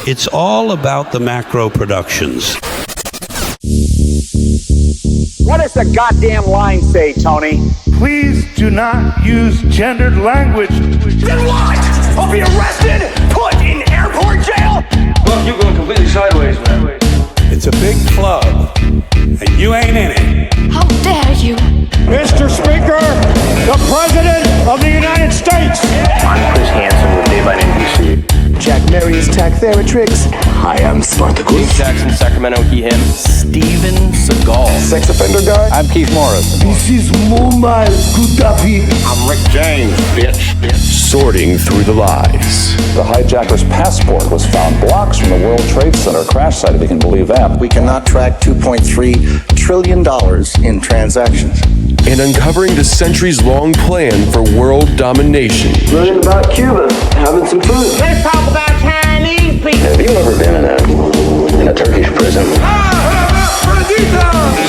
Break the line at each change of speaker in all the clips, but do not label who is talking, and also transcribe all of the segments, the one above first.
It's all about the Macro Productions.
What does the goddamn line say, Tony?
Please do not use gendered language.
Then what? I'll be arrested, put in airport jail?
Look, you're going completely sideways, man.
It's a big club, and you ain't in it.
How dare you?
Mr. Speaker, the President of the United States.
I'm Chris Hansen with Dave on NBC.
Jack Marius Tack-Theratrix.
Hi, I'm Spartacus.
Jackson, Sacramento, he, him.
Steven Seagal.
Sex offender guy.
I'm Keith Morris.
This is Muammar Gaddafi.
I'm Rick James, bitch.
Sorting through the lies.
The hijacker's passport was found blocks from the World Trade Center crash site, if you can believe that.
We cannot track $2.3 trillion in transactions.
And uncovering the centuries-long plan for world domination.
Learning about Cuba, having some food.
Let's talk about Chinese people.
Have you ever been in a Turkish prison?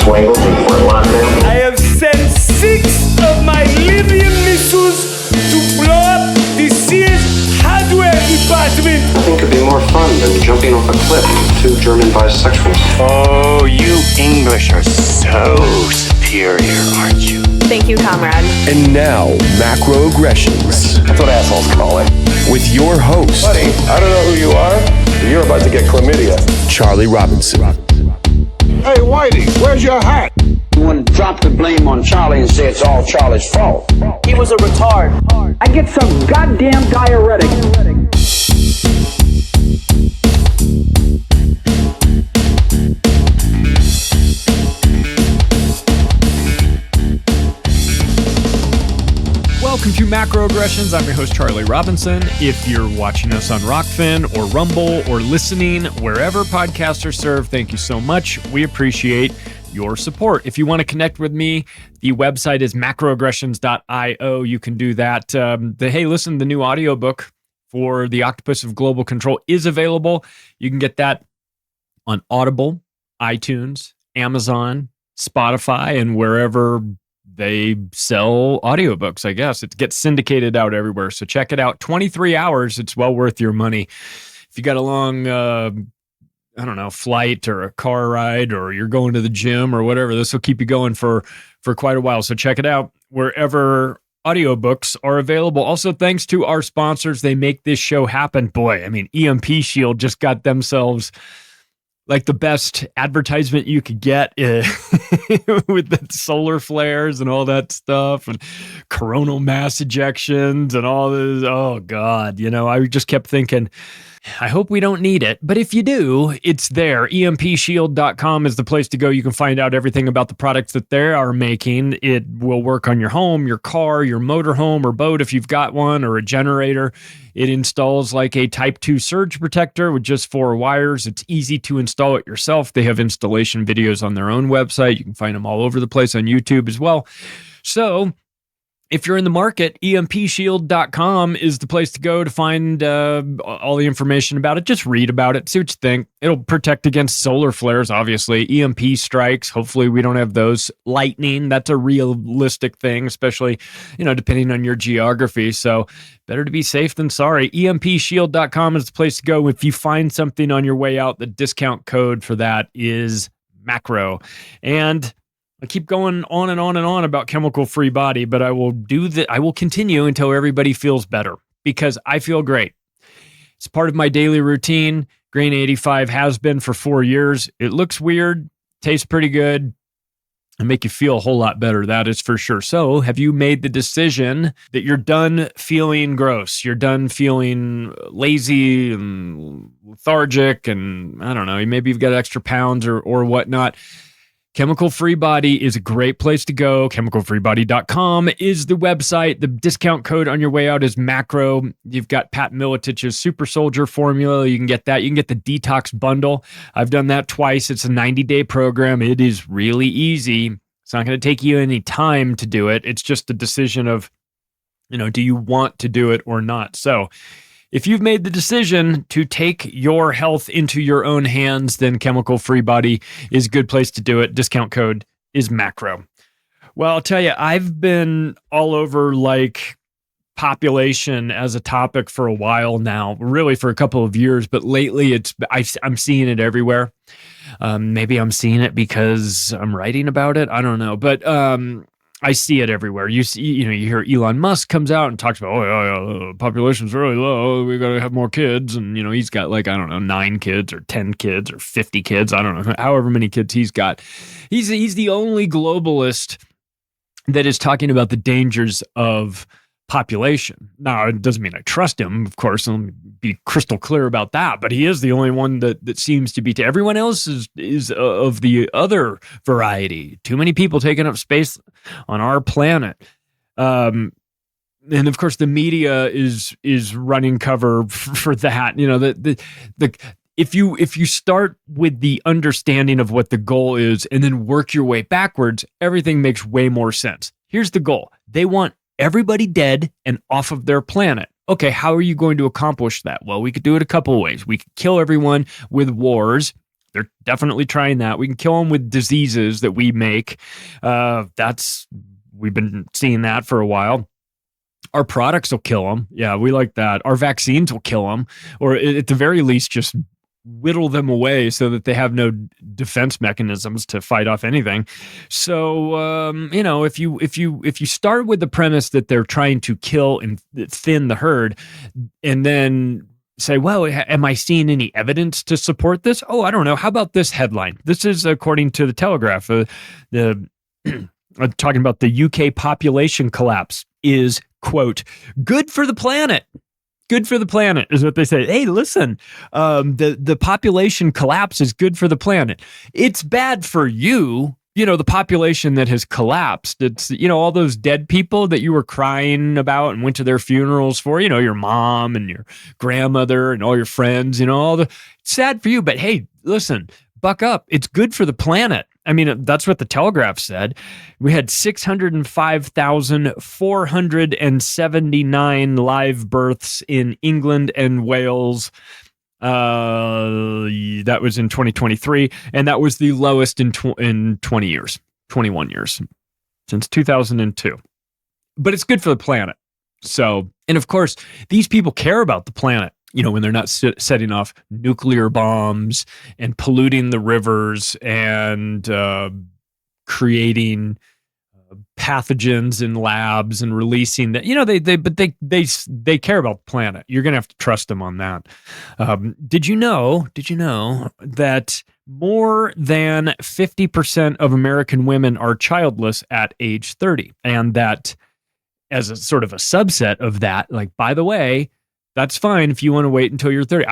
Swangles and Fort Lauderdale?
I have sent 6 of my Libyan missiles to blow up the Sears hardware department.
Nothing could be more fun than jumping off a cliff with 2 German bisexuals.
Oh, you English are so superior, aren't you?
Thank you, comrade.
And now, macroaggressions.
That's what assholes call it.
With your host,
Buddy, I don't know who you are, but you're about to get chlamydia.
Charlie Robinson.
Hey, Whitey, where's your hat?
You want to drop the blame on Charlie and say it's all Charlie's fault.
He was a retard.
I get some goddamn diuretic.
Welcome to Macroaggressions. I'm your host, Charlie Robinson. If you're watching us on Rockfin or Rumble or listening wherever podcasts are served, thank you so much. We appreciate your support. If you want to connect with me, the website is macroaggressions.io. You can do that. Hey, listen, the new audiobook for The Octopus of Global Control is available. You can get that on Audible, iTunes, Amazon, Spotify, and wherever they sell audiobooks, I guess. It gets syndicated out everywhere. So check it out. 23 hours. It's well worth your money. If you got a long, flight or a car ride, or you're going to the gym or whatever, this will keep you going for quite a while. So check it out wherever audiobooks are available. Also, thanks to our sponsors. They make this show happen. Boy, I mean, EMP Shield just got themselves like the best advertisement you could get with the solar flares and all that stuff and coronal mass ejections and all this. Oh, God. I just kept thinking, I hope we don't need it. But if you do, it's there. EMPshield.com is the place to go. You can find out everything about the products that they are making. It will work on your home, your car, your motorhome or boat if you've got one, or a generator. It installs like a Type 2 surge protector with just 4 wires. It's easy to install it yourself. They have installation videos on their own website. You can find them all over the place on YouTube as well. So if you're in the market, EMPshield.com is the place to go to find all the information about it. Just read about it, see what you think. It'll protect against solar flares, obviously. EMP strikes, hopefully we don't have those. Lightning, that's a realistic thing, especially, depending on your geography. So better to be safe than sorry. EMPshield.com is the place to go. If you find something on your way out, the discount code for that is MACRO. And I keep going on and on and on about chemical-free body, but I will continue until everybody feels better, because I feel great. It's part of my daily routine. Grain 85 has been for 4 years. It looks weird, tastes pretty good, and make you feel a whole lot better. That is for sure. So have you made the decision that you're done feeling gross? You're done feeling lazy and lethargic, and I don't know, maybe you've got extra pounds or whatnot. Chemical Free Body is a great place to go. ChemicalFreeBody.com is the website. The discount code on your way out is MACRO. You've got Pat Militich's Super Soldier formula. You can get that. You can get the Detox Bundle. I've done that twice. It's a 90-day program. It is really easy. It's not going to take you any time to do it. It's just a decision of, do you want to do it or not? So if you've made the decision to take your health into your own hands, then Chemical Free Body is a good place to do it. Discount code is MACRO. Well, I'll tell you, I've been all over like population as a topic for a while now, really for a couple of years, but lately I'm seeing it everywhere. Maybe I'm seeing it because I'm writing about it. I don't know, but I see it everywhere. You see, you hear Elon Musk comes out and talks about, the population's really low. We got to have more kids, and he's got like, I don't know, 9 kids or 10 kids or 50 kids. I don't know, however many kids he's got. He's the only globalist that is talking about the dangers of population. Now, it doesn't mean I trust him, of course. Let me be crystal clear about that. But he is the only one that seems to be. Everyone else is of the other variety. Too many people taking up space on our planet. And of course, the media is running cover for that. If you start with the understanding of what the goal is and then work your way backwards, everything makes way more sense. Here's the goal. They want everybody dead and off of their planet. Okay, how are you going to accomplish that? Well, we could do it a couple of ways. We could kill everyone with wars. They're definitely trying that. We can kill them with diseases that we make. We've been seeing that for a while. Our products will kill them. Yeah, we like that. Our vaccines will kill them, or at the very least, just whittle them away so that they have no defense mechanisms to fight off anything. So, if you start with the premise that they're trying to kill and thin the herd, and then say, well, am I seeing any evidence to support this? Oh, I don't know. How about this headline? This is according to the Telegraph. Talking about the UK population collapse is, quote, good for the planet. Good for the planet is what they say. Hey, listen, the population collapse is good for the planet. It's bad for you, the population that has collapsed. It's, all those dead people that you were crying about and went to their funerals for, your mom and your grandmother and all your friends, it's sad for you. But hey, listen, buck up. It's good for the planet. I mean, that's what the Telegraph said. We had 605,479 live births in England and Wales. That was in 2023, and that was the lowest in 21 years, since 2002. But it's good for the planet. So, and of course, these people care about the planet. When they're not setting off nuclear bombs and polluting the rivers and creating pathogens in labs and releasing that, they care about the planet. You're going to have to trust them on that. Did you know that more than 50% of American women are childless at age 30? And that as a sort of a subset of that, like, by the way, that's fine if you want to wait until you're 30.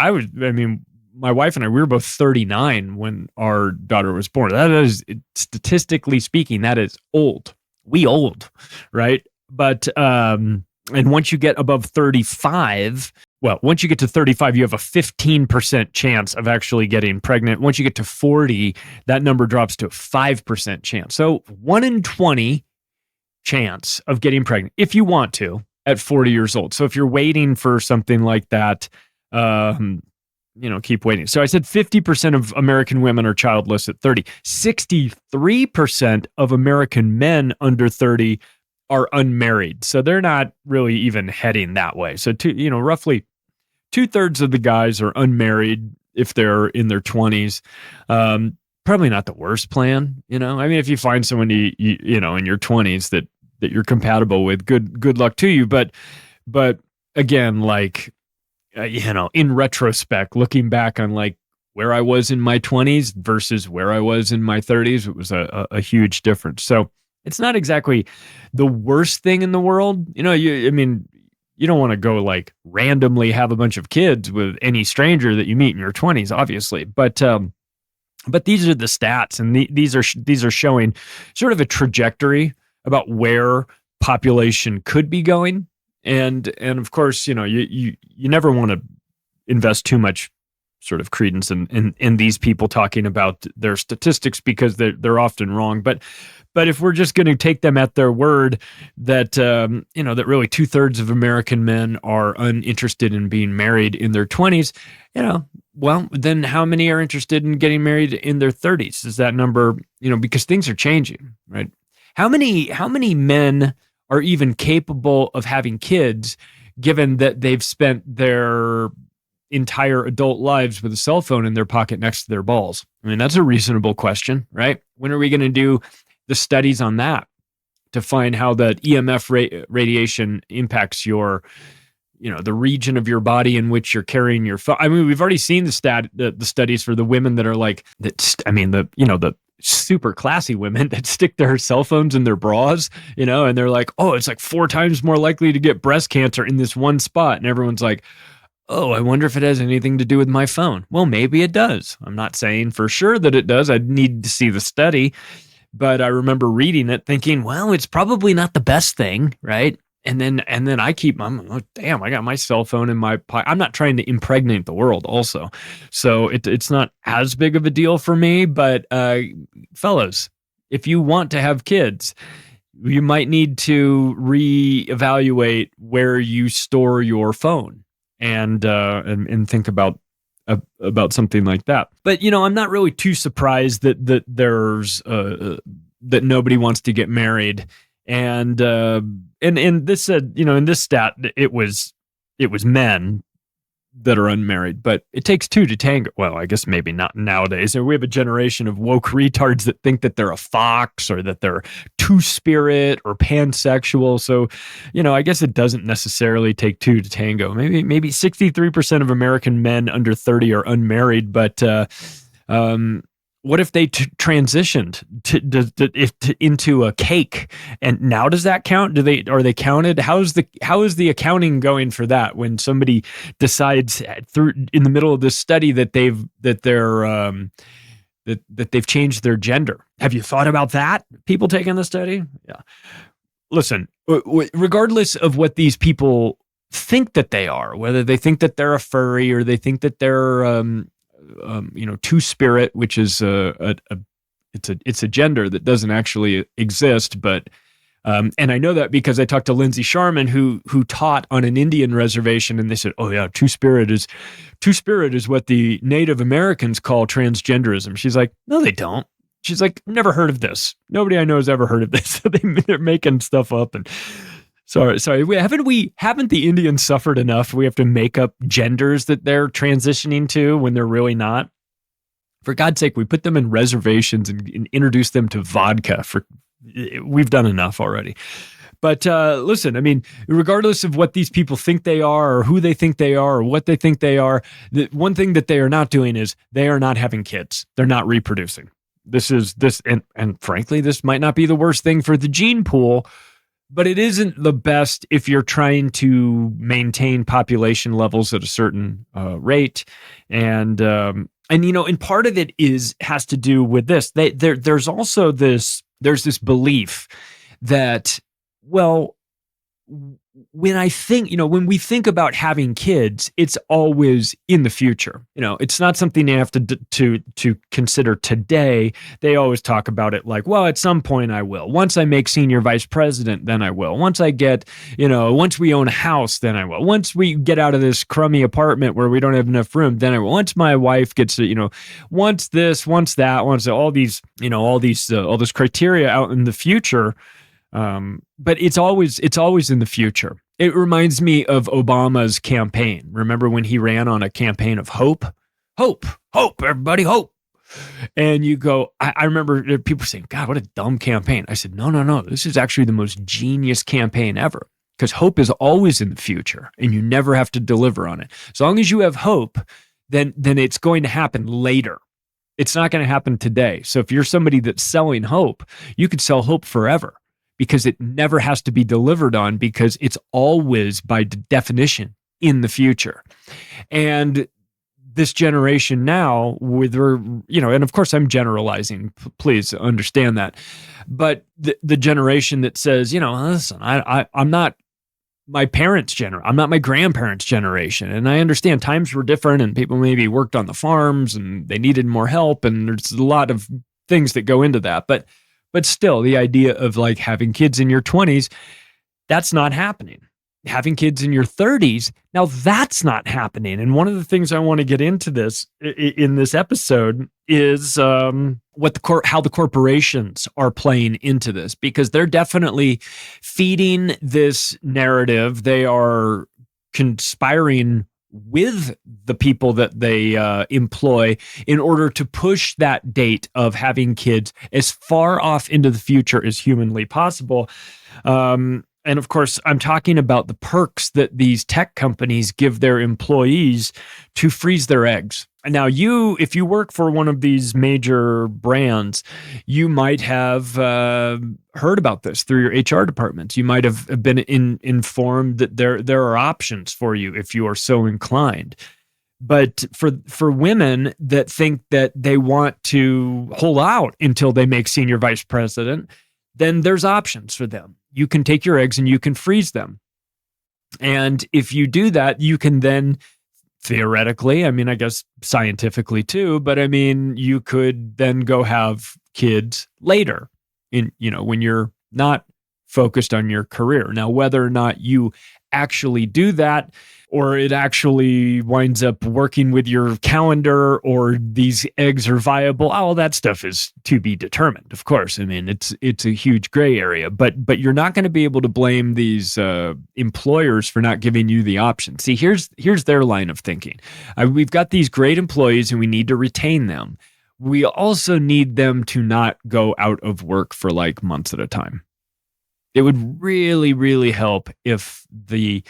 My wife and I, we were both 39 when our daughter was born. That is, statistically speaking, that is old. We old, right? But, and once you get above 35, once you get to 35, you have a 15% chance of actually getting pregnant. Once you get to 40, that number drops to a 5% chance. So 1 in 20 chance of getting pregnant, if you want to, at 40 years old. So if you're waiting for something like that, keep waiting. So I said 50% of American women are childless at 30. 63% of American men under 30 are unmarried. So they're not really even heading that way. So roughly 2/3 of the guys are unmarried if they're in their 20s. Probably not the worst plan. If you find someone in your 20s that you're compatible with, good luck to you. But again, like, in retrospect, looking back on like where I was in my 20s versus where I was in my 30s, it was a huge difference. So it's not exactly the worst thing in the world. You don't want to go like randomly have a bunch of kids with any stranger that you meet in your 20s, obviously. But these are the stats, and these are showing sort of a trajectory about where population could be going. And of course, you never want to invest too much sort of credence in these people talking about their statistics, because they're often wrong. But if we're just going to take them at their word that that really 2/3 of American men are uninterested in being married in their 20s, then how many are interested in getting married in their 30s? Is that number, because things are changing, right? How many men are even capable of having kids, given that they've spent their entire adult lives with a cell phone in their pocket next to their balls? I mean, that's a reasonable question, right? When are we going to do the studies on that to find how the EMF radiation impacts your, the region of your body in which you're carrying your phone? I mean, we've already seen the studies for the women that are like that. I mean, the super classy women that stick their cell phones in their bras, and they're like, oh, it's like 4 times more likely to get breast cancer in this one spot. And everyone's like, oh, I wonder if it has anything to do with my phone. Well, maybe it does. I'm not saying for sure that it does. I'd need to see the study, but I remember reading it thinking, well, it's probably not the best thing, right? And then I'm like, damn, I got my cell phone in my pocket. I'm not trying to impregnate the world also. So it's not as big of a deal for me, but fellas, if you want to have kids, you might need to reevaluate where you store your phone and think about something like that. But I'm not really too surprised that there's that nobody wants to get married. And this said, in this stat, it was men that are unmarried, but it takes 2 to tango. Well, I guess maybe not nowadays. We have a generation of woke retards that think that they're a fox or that they're two-spirit or pansexual. So, I guess it doesn't necessarily take 2 to tango. Maybe 63% of American men under 30 are unmarried, but what if they transitioned into a cake? And now does that count? Are they counted? How is the accounting going for that when somebody decides in the middle of this study that they've changed their gender? Have you thought about that? People taking the study? Yeah. Listen, regardless of what these people think that they are, whether they think that they're a furry or they think that they're two-spirit, which is it's a gender that doesn't actually exist, but and I know that because I talked to Lindsay Sharman, who taught on an Indian reservation, and they said, oh yeah, two-spirit is what the Native Americans call transgenderism. She's like, no, they don't. She's like, never heard of this. Nobody I know has ever heard of this. They're making stuff up. And Sorry. Haven't the Indians suffered enough? We have to make up genders that they're transitioning to when they're really not. For God's sake, we put them in reservations and introduce them to vodka. We've done enough already. But listen, I mean, regardless of what these people think they are or who they think they are or what they think they are, the one thing that they are not doing is they are not having kids. They're not reproducing. And frankly, this might not be the worst thing for the gene pool, but it isn't the best if you're trying to maintain population levels at a certain rate. And part of it has to do with this. There's also this belief that, well, when we think about having kids, it's always in the future. It's not something you have to consider today. They always talk about it like, well, at some point I will. Once I make senior vice president, then I will. Once I get, once we own a house, then I will. Once we get out of this crummy apartment where we don't have enough room, then I will. Once my wife gets, once this, once that, once all these all this criteria out in the future. But it's always in the future. It reminds me of Obama's campaign. Remember when he ran on a campaign of hope, everybody, hope. And you go, I remember people saying, God, what a dumb campaign. I said, no. This is actually the most genius campaign ever, because hope is always in the future and you never have to deliver on it. As long as you have hope, then it's going to happen later. It's not going to happen today. So if you're somebody that's selling hope, you could sell hope forever, because it never has to be delivered on, because it's always by definition in the future. And this generation now, and of course I'm generalizing, please understand that, but the generation that says, listen, I'm not my parents' generation, I'm not my grandparents' generation. And I understand times were different and people maybe worked on the farms and they needed more help. And there's a lot of things that go into that. But still, the idea of like having kids in your 20s, that's not happening. having kids in your 30s. Now that's not happening. And one of the things I want to get into this in this episode is how the corporations are playing into this, because they're definitely feeding this narrative. They are conspiring with the people that they employ in order to push that date of having kids as far off into the future as humanly possible. And of course, I'm talking about the perks that these tech companies give their employees to freeze their eggs. Now, if you work for one of these major brands, you might have heard about this through your HR departments. You might have been informed that there are options for you if you are so inclined. But for women that think that they want to hold out until they make senior vice president, then there's options for them. You can take your eggs and you can freeze them. And if you do that, you can then theoretically, I mean, I guess scientifically too, but I mean, you could then go have kids later when you're not focused on your career. Now, whether or not you actually do that, or it actually winds up working with your calendar, or these eggs are viable, all that stuff is to be determined, of course. I mean, it's a huge gray area, but you're not going to be able to blame these employers for not giving you the option. See, here's their line of thinking. We've got these great employees and we need to retain them. We also need them to not go out of work for like months at a time. It would really, really help if the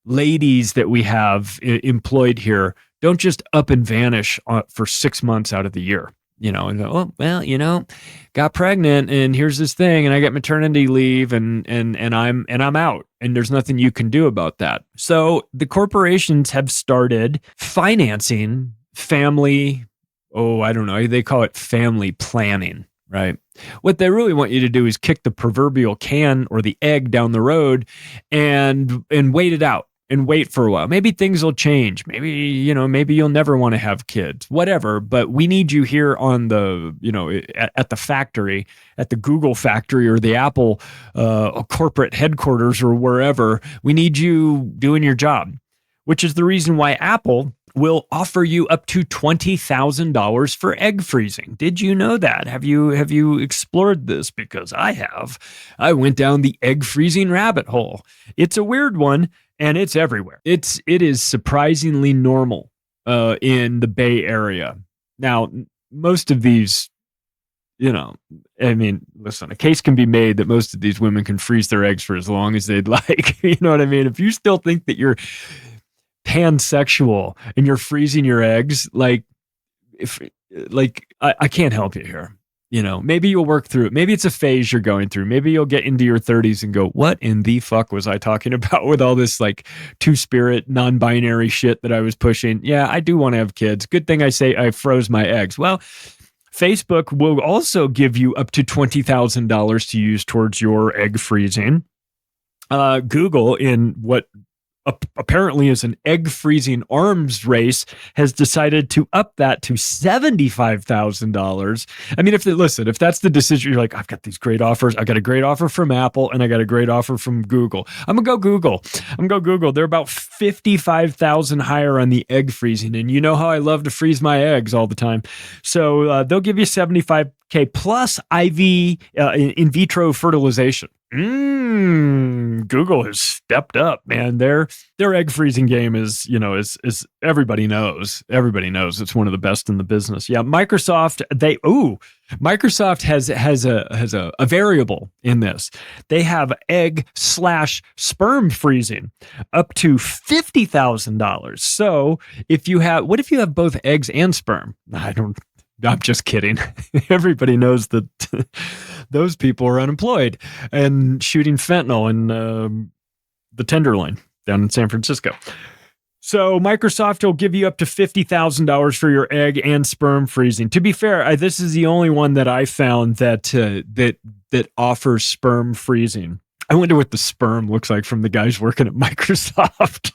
ladies that we have employed here don't just up and vanish for 6 months out of the year, and go, oh, well, got pregnant and here's this thing and I got maternity leave and I'm out and there's nothing you can do about that. So the corporations have started financing family, they call it family planning, right? What they really want you to do is kick the proverbial can or the egg down the road and wait it out. And wait for a while. Maybe things will change. Maybe you'll never want to have kids, whatever. But we need you here on the, at the factory, at the Google factory or the Apple corporate headquarters or wherever. We need you doing your job, which is the reason why Apple will offer you up to $20,000 for egg freezing. Did you know that? Have you explored this? Because I have. I went down the egg freezing rabbit hole. It's a weird one. And it's everywhere. It is surprisingly normal in the Bay Area. Now, most of these, listen, a case can be made that most of these women can freeze their eggs for as long as they'd like. You know what I mean? If you still think that you're pansexual and you're freezing your eggs, I can't help you here. Maybe you'll work through it. Maybe it's a phase you're going through. Maybe you'll get into your 30s and go, what in the fuck was I talking about with all this two-spirit, non-binary shit that I was pushing? Yeah, I do want to have kids. Good thing I say I froze my eggs. Well, Facebook will also give you up to $20,000 to use towards your egg freezing. Google, in what apparently is an egg freezing arms race, has decided to up that to $75,000. I mean, if that's the decision, you're like, I've got these great offers. I got a great offer from Apple and I got a great offer from Google. I'm gonna go Google. They're about 55,000 higher on the egg freezing. And you know how I love to freeze my eggs all the time. So they'll give you $75K plus IV in vitro fertilization. Google has stepped up, man. Their egg freezing game is everybody knows. Everybody knows it's one of the best in the business. Yeah, Microsoft has a variable in this. They have egg/sperm freezing up to $50,000. So what if you have both eggs and sperm? I'm just kidding. Everybody knows that those people are unemployed and shooting fentanyl in the Tenderloin down in San Francisco. So Microsoft will give you up to $50,000 for your egg and sperm freezing. To be fair, this is the only one that I found that offers sperm freezing. I wonder what the sperm looks like from the guys working at Microsoft.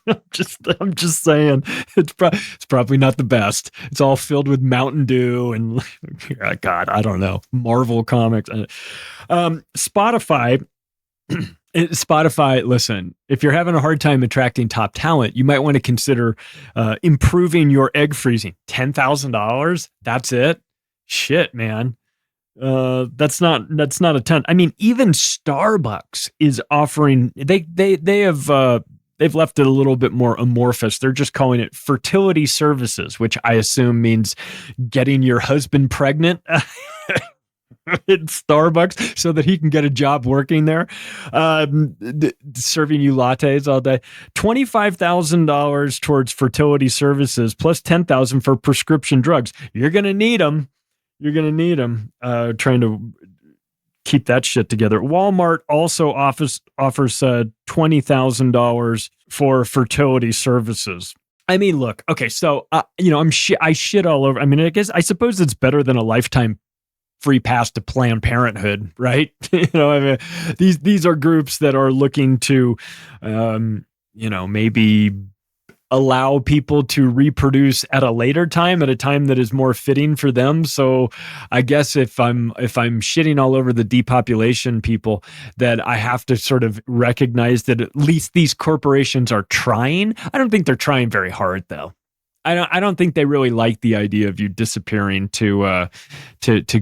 I'm just saying, it's probably not the best. It's all filled with Mountain Dew and God, I don't know, Marvel comics. Spotify Spotify, listen, if you're having a hard time attracting top talent, you might want to consider improving your egg freezing. $10,000? That's it? Shit, man. That's not a ton. I mean, even Starbucks is offering, they've left it a little bit more amorphous. They're just calling it fertility services, which I assume means getting your husband pregnant at Starbucks so that he can get a job working there, serving you lattes all day. $25,000 towards fertility services plus $10,000 for prescription drugs. You're going to need them. Trying to keep that shit together. Walmart also offers $20,000 for fertility services. I mean, look, okay, so I shit all over. I mean, I suppose it's better than a lifetime free pass to Planned Parenthood, right? I mean, these are groups that are looking to, maybe allow people to reproduce at a later time, at a time that is more fitting for them. So I guess if I'm shitting all over the depopulation people, that I have to sort of recognize that at least these corporations are trying. I don't think they're trying very hard, though. I don't think they really like the idea of you disappearing to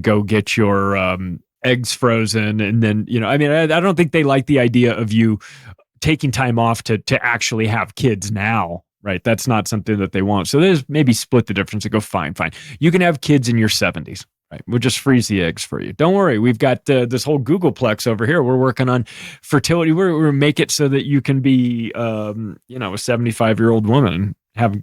go get your eggs frozen, and then I don't think they like the idea of you taking time off to actually have kids now. Right. That's not something that they want. So there's maybe split the difference and go, fine. You can have kids in your 70s. Right. We'll just freeze the eggs for you. Don't worry. We've got this whole Googleplex over here. We're working on fertility. We're make it so that you can be, a 75-year-old woman and have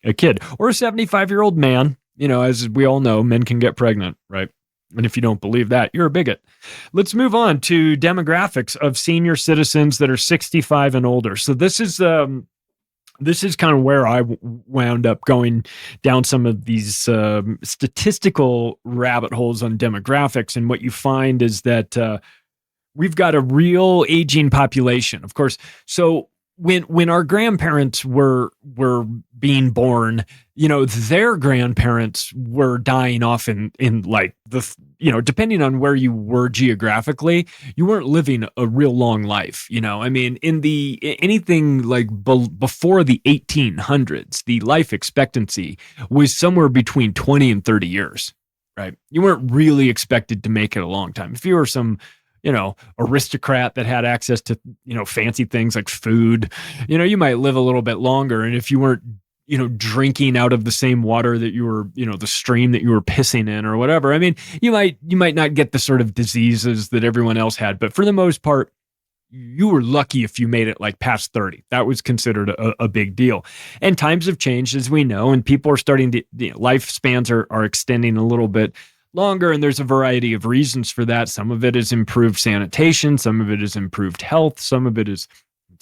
a kid, or a 75-year-old man. As we all know, men can get pregnant. Right. And if you don't believe that, you're a bigot. Let's move on to demographics of senior citizens that are 65 and older. So this is kind of where I wound up going down some of these statistical rabbit holes on demographics. And what you find is that we've got a real aging population, of course. So when our grandparents were being born, their grandparents were dying off in like depending on where you were geographically, you weren't living a real long life. I mean, in anything like before the 1800s, the life expectancy was somewhere between 20 and 30 years, right? You weren't really expected to make it a long time. If you were some aristocrat that had access to, fancy things like food, you might live a little bit longer. And if you weren't, drinking out of the same water that you were, the stream that you were pissing in or whatever, I mean, you might not get the sort of diseases that everyone else had. But for the most part, you were lucky if you made it like past 30. That was considered a big deal. And times have changed, as we know, and people are starting to, lifespans are extending a little bit longer, and there's a variety of reasons for that. Some of it is improved sanitation, some of it is improved health, some of it is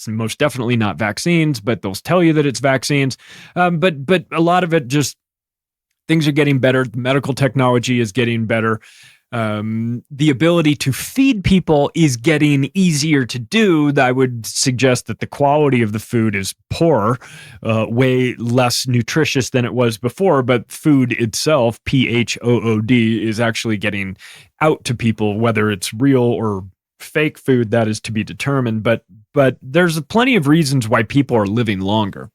most definitely not vaccines, but they'll tell you that it's vaccines. But a lot of it just things are getting better. Medical technology is getting better. The ability to feed people is getting easier to do. I would suggest that the quality of the food is poor, way less nutritious than it was before, but food itself, PHOOD, is actually getting out to people, whether it's real or fake food, that is to be determined. But there's plenty of reasons why people are living longer.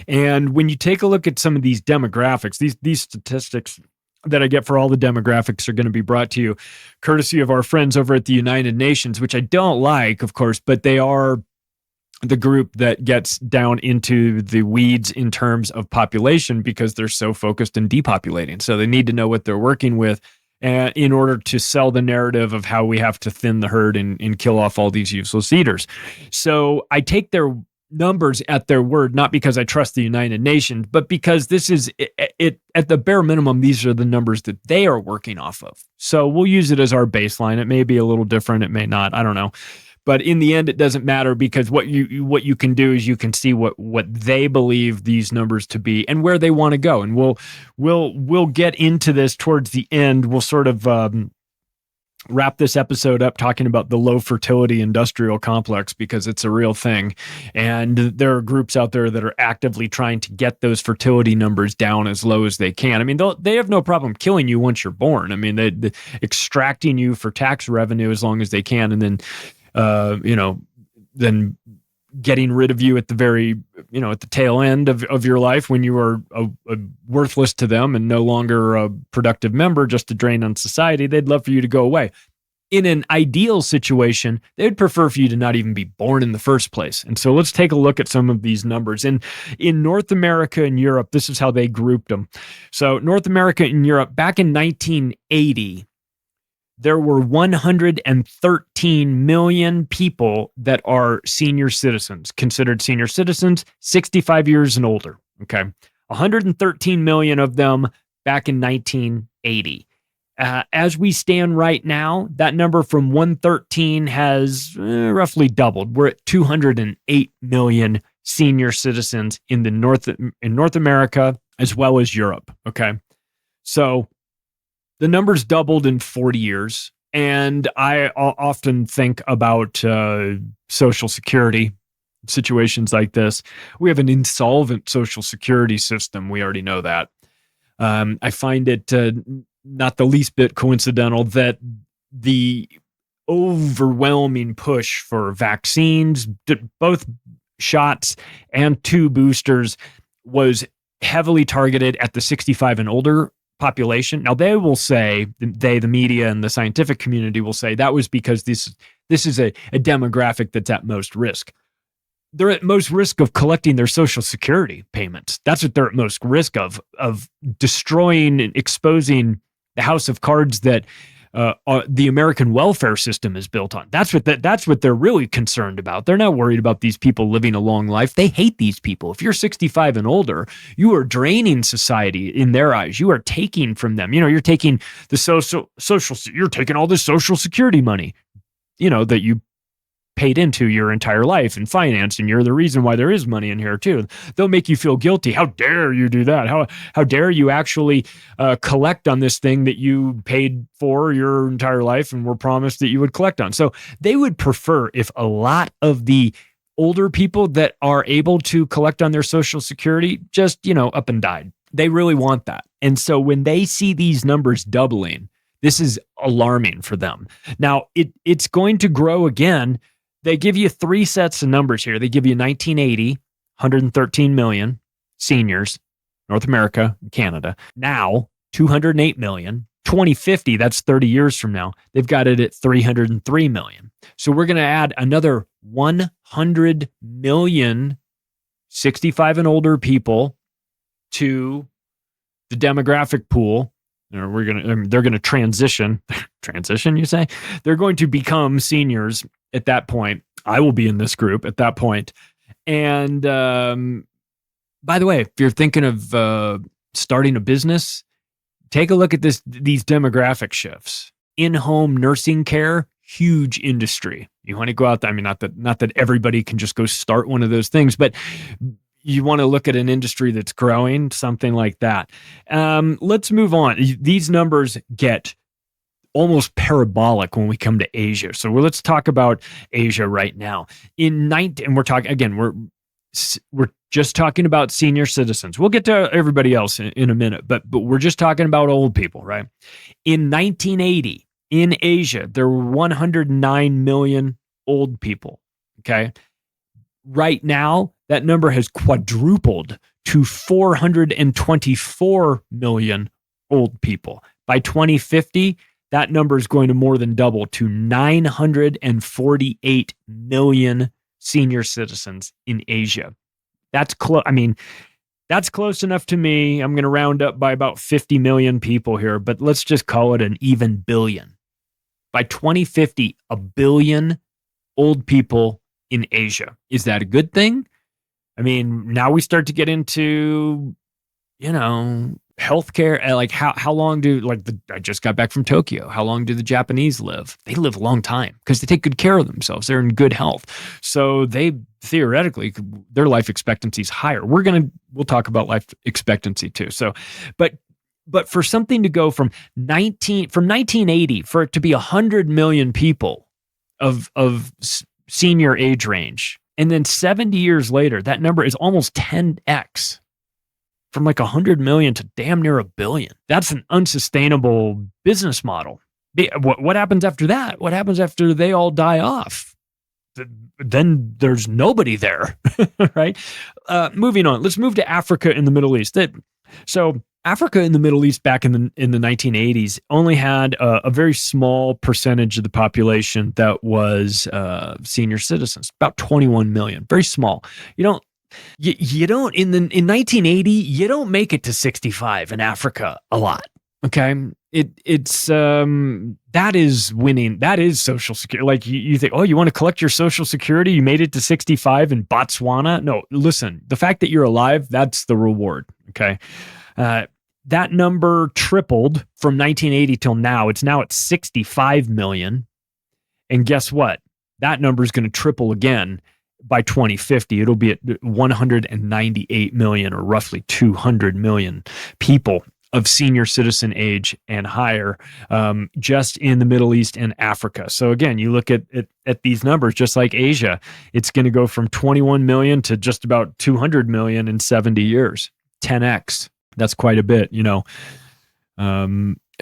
And when you take a look at some of these demographics, these statistics that I get for all the demographics are going to be brought to you courtesy of our friends over at the United Nations, which I don't like, of course, but they are the group that gets down into the weeds in terms of population because they're so focused in depopulating. So they need to know what they're working with in order to sell the narrative of how we have to thin the herd and kill off all these useless eaters. So I take their numbers at their word, not because I trust the United Nations, but because this is it at the bare minimum, these are the numbers that they are working off of. So we'll use it as our baseline. It may be a little different, it may not, I don't know. But in the end, it doesn't matter because what you can do is you can see what they believe these numbers to be and where they want to go. And we'll get into this towards the end. We'll sort of wrap this episode up talking about the low fertility industrial complex because it's a real thing. And there are groups out there that are actively trying to get those fertility numbers down as low as they can. I mean, they have no problem killing you once you're born. I mean, they extracting you for tax revenue as long as they can, and then than getting rid of you at the very, at the tail end of your life when you are worthless to them and no longer a productive member, just a drain on society. They'd love for you to go away. In an ideal situation, they'd prefer for you to not even be born in the first place. And so let's take a look at some of these numbers. In North America and Europe, this is how they grouped them. So North America and Europe, back in 1980, there were 113 million people that are senior citizens, considered senior citizens, 65 years and older. Okay. 113 million of them back in 1980. As we stand right now, that number from 113 has roughly doubled. We're at 208 million senior citizens in North America as well as Europe. Okay. So the number's doubled in 40 years. And I often think about Social Security situations like this. We have an insolvent Social Security system. We already know that. I find it not the least bit coincidental that the overwhelming push for vaccines, both shots and 2 boosters, was heavily targeted at the 65 and older population. Now they will say, the media and the scientific community will say that was because this is a demographic that's at most risk. They're at most risk of collecting their Social Security payments. That's what they're at most risk of destroying and exposing the house of cards that the American welfare system is built on. That's what they're really concerned about. They're not worried about these people living a long life. They hate these people. If you're 65 and older, you are draining society in their eyes. You are taking from them. You're taking the you're taking all this Social Security money, that you paid into your entire life in finance, and you're the reason why there is money in here too. They'll make you feel guilty. How dare you do that? How dare you actually collect on this thing that you paid for your entire life and were promised that you would collect on? So they would prefer if a lot of the older people that are able to collect on their Social Security just, up and died. They really want that. And so when they see these numbers doubling, this is alarming for them. Now, it's going to grow again. They give you 3 sets of numbers here. They give you 1980, 113 million seniors, North America and Canada. Now, 208 million. 2050, that's 30 years from now, they've got it at 303 million. So we're going to add another 100 million 65 and older people to the demographic pool. They're going to transition, you say? They're going to become seniors at that point. I will be in this group at that point. And by the way, if you're thinking of starting a business, take a look at these demographic shifts. In-home nursing care, huge industry. You want to go out there. I mean, not that everybody can just go start one of those things, but you want to look at an industry that's growing, something like that. Let's move on. These numbers get almost parabolic when we come to Asia. So let's talk about Asia right now. And we're talking again. We're just talking about senior citizens. We'll get to everybody else in a minute, but we're just talking about old people, right? In 1980, in Asia, there were 109 million old people. Okay. Right now, that number has quadrupled to 424 million old people. By 2050, that number is going to more than double to 948 million senior citizens in Asia. That's close. I mean, that's close enough to me. I'm going to round up by about 50 million people here, but let's just call it an even billion. By 2050, a billion old people in Asia. Is that a good thing? I mean, now we start to get into, healthcare. Like how long I just got back from Tokyo. How long do the Japanese live? They live a long time because they take good care of themselves. They're in good health. So they theoretically, their life expectancy is higher. We'll talk about life expectancy too. So, but for something to go from 1980, for it to be 100 million people of senior age range, and then 70 years later, that number is almost 10x. From like 100 million to damn near a billion. That's an unsustainable business model. What happens after that? What happens after they all die off? then there's nobody there, right? Moving on, let's move to Africa and the Middle East. So Africa and the Middle East back in the 1980s only had a very small percentage of the population that was senior citizens, about 21 million, very small. You don't in 1980 you don't make it to 65 in Africa a lot. Okay, it's that is winning. That is Social Security. Like you think, oh, you want to collect your Social Security? You made it to 65 in Botswana? No, listen, the fact that you're alive, that's the reward. Okay. That number tripled from 1980 till now. It's now at 65 million. And guess what? That number is going to triple again by 2050. It'll be at 198 million, or roughly 200 million people of senior citizen age and higher, just in the Middle East and Africa. So again, you look at these numbers, just like Asia, it's going to go from 21 million to just about 200 million in 70 years, 10x. That's quite a bit, you know.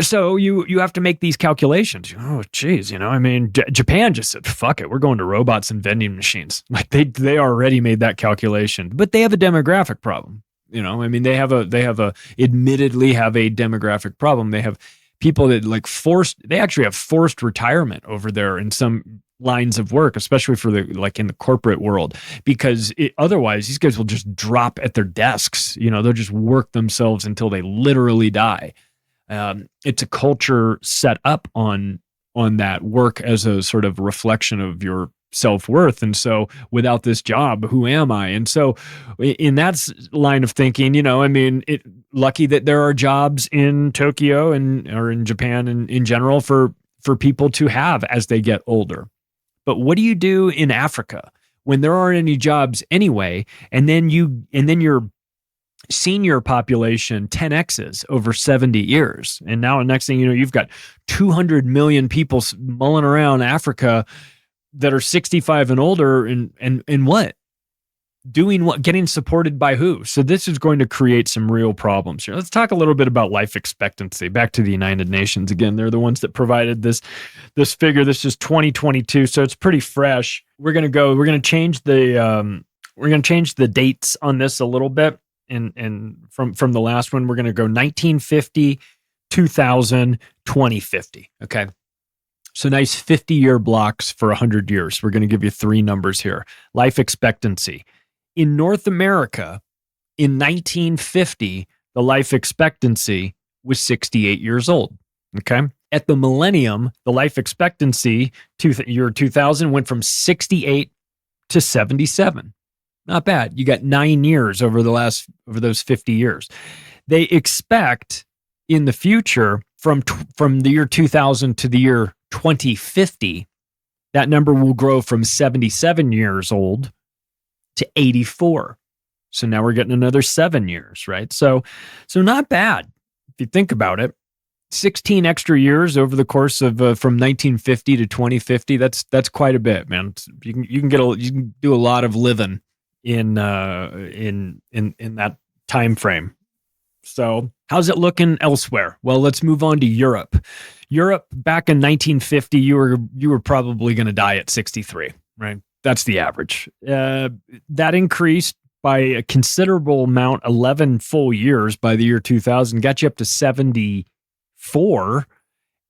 So you have to make these calculations. Oh, geez, you know, I mean, Japan just said, fuck it, we're going to robots and vending machines. Like they already made that calculation, but they have a demographic problem. You know, I mean, they admittedly have a demographic problem. They have people that they actually have forced retirement over there in some lines of work, especially for in the corporate world, because otherwise these guys will just drop at their desks. You know, they'll just work themselves until they literally die. It's a culture set up on that work as a sort of reflection of your self-worth. And so without this job, who am I? And so in that line of thinking, you know, I mean, lucky that there are jobs in Tokyo or in Japan and in general for people to have as they get older. But what do you do in Africa when there aren't any jobs anyway? And then your senior population 10x's over 70 years. And now next thing you know, you've got 200 million people mulling around Africa that are 65 and older, and what? Doing what? Getting supported by who? So this is going to create some real problems here. Let's talk a little bit about life expectancy. Back to the United Nations again. They're the ones that provided this figure. This is 2022, so it's pretty fresh. We're going to change the dates on this a little bit, and from the last one, we're going to go 1950, 2000, 2050. Okay. So nice 50-year blocks for 100 years. We're going to give you three numbers here. Life expectancy. In North America, in 1950, the life expectancy was 68 years old. Okay. At the millennium, the life expectancy, year 2000, went from 68 to 77. Not bad. You got 9 years over those 50 years. They expect in the future from the year 2000 to the year 2050, that number will grow from 77 years old to 84. So now we're getting another 7 years, right? So not bad if you think about it. 16 extra years over the course of from 1950 to 2050. That's quite a bit, man. You can do a lot of living in that time frame. So how's it looking elsewhere? Well, let's move on to Europe. Europe, back in 1950, you were probably going to die at 63, right? That's the average. That increased by a considerable amount, 11 full years by the year 2000, got you up to 74.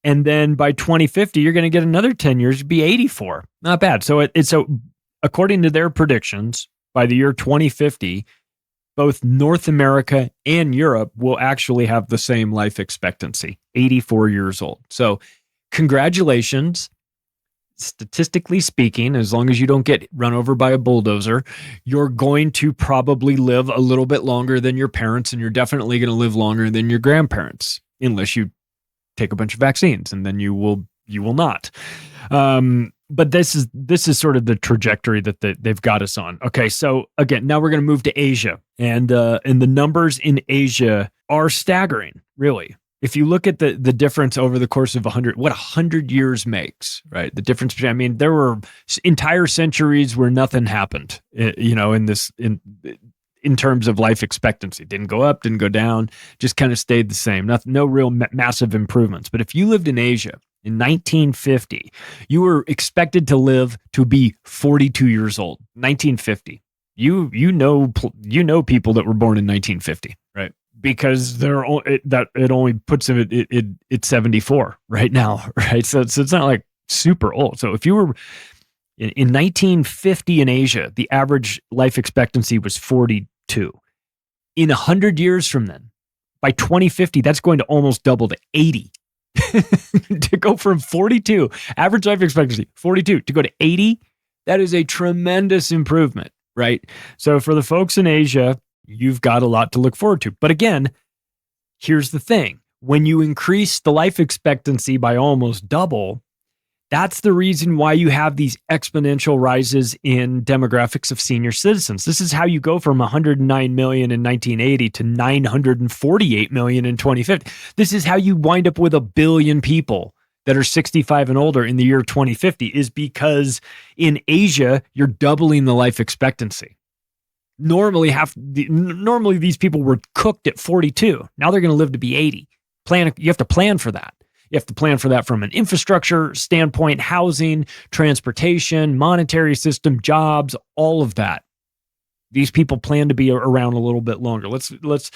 And then by 2050, you're going to get another 10 years, you'd be 84. Not bad. So according to their predictions, by the year 2050, both North America and Europe will actually have the same life expectancy, 84 years old. So congratulations. Statistically speaking, as long as you don't get run over by a bulldozer, you're going to probably live a little bit longer than your parents, and you're definitely going to live longer than your grandparents, unless you take a bunch of vaccines, and then you will not. But this is sort of the trajectory that they've got us on. Okay, so again, now we're going to move to Asia, and the numbers in Asia are staggering, really. If you look at the difference over the course of 100 years makes, right? The difference between, I mean, there were entire centuries where nothing happened, in terms of life expectancy. Didn't go up, didn't go down, just kind of stayed the same. No real massive improvements. But if you lived in Asia in 1950, you were expected to live to be 42 years old. 1950. You know people that were born in 1950, right? Because it only puts it's 74 right now, right? So it's not like super old. So if you were in 1950 in Asia, the average life expectancy was 42. In 100 years from then, by 2050, that's going to almost double to 80. To go from 42, average life expectancy, 42, to go to 80, that is a tremendous improvement, right? So for the folks in Asia, you've got a lot to look forward to. But again, here's the thing. When you increase the life expectancy by almost double, that's the reason why you have these exponential rises in demographics of senior citizens. This is how you go from 109 million in 1980 to 948 million in 2050. This is how you wind up with 1 billion people that are 65 and older in the year 2050, is because in Asia, you're doubling the life expectancy. Normally these people were cooked at 42. Now they're going to live to be 80. You have to plan for that. You have to plan for that from an infrastructure standpoint, housing, transportation, monetary system, jobs, all of that. These people plan to be around a little bit longer. Let's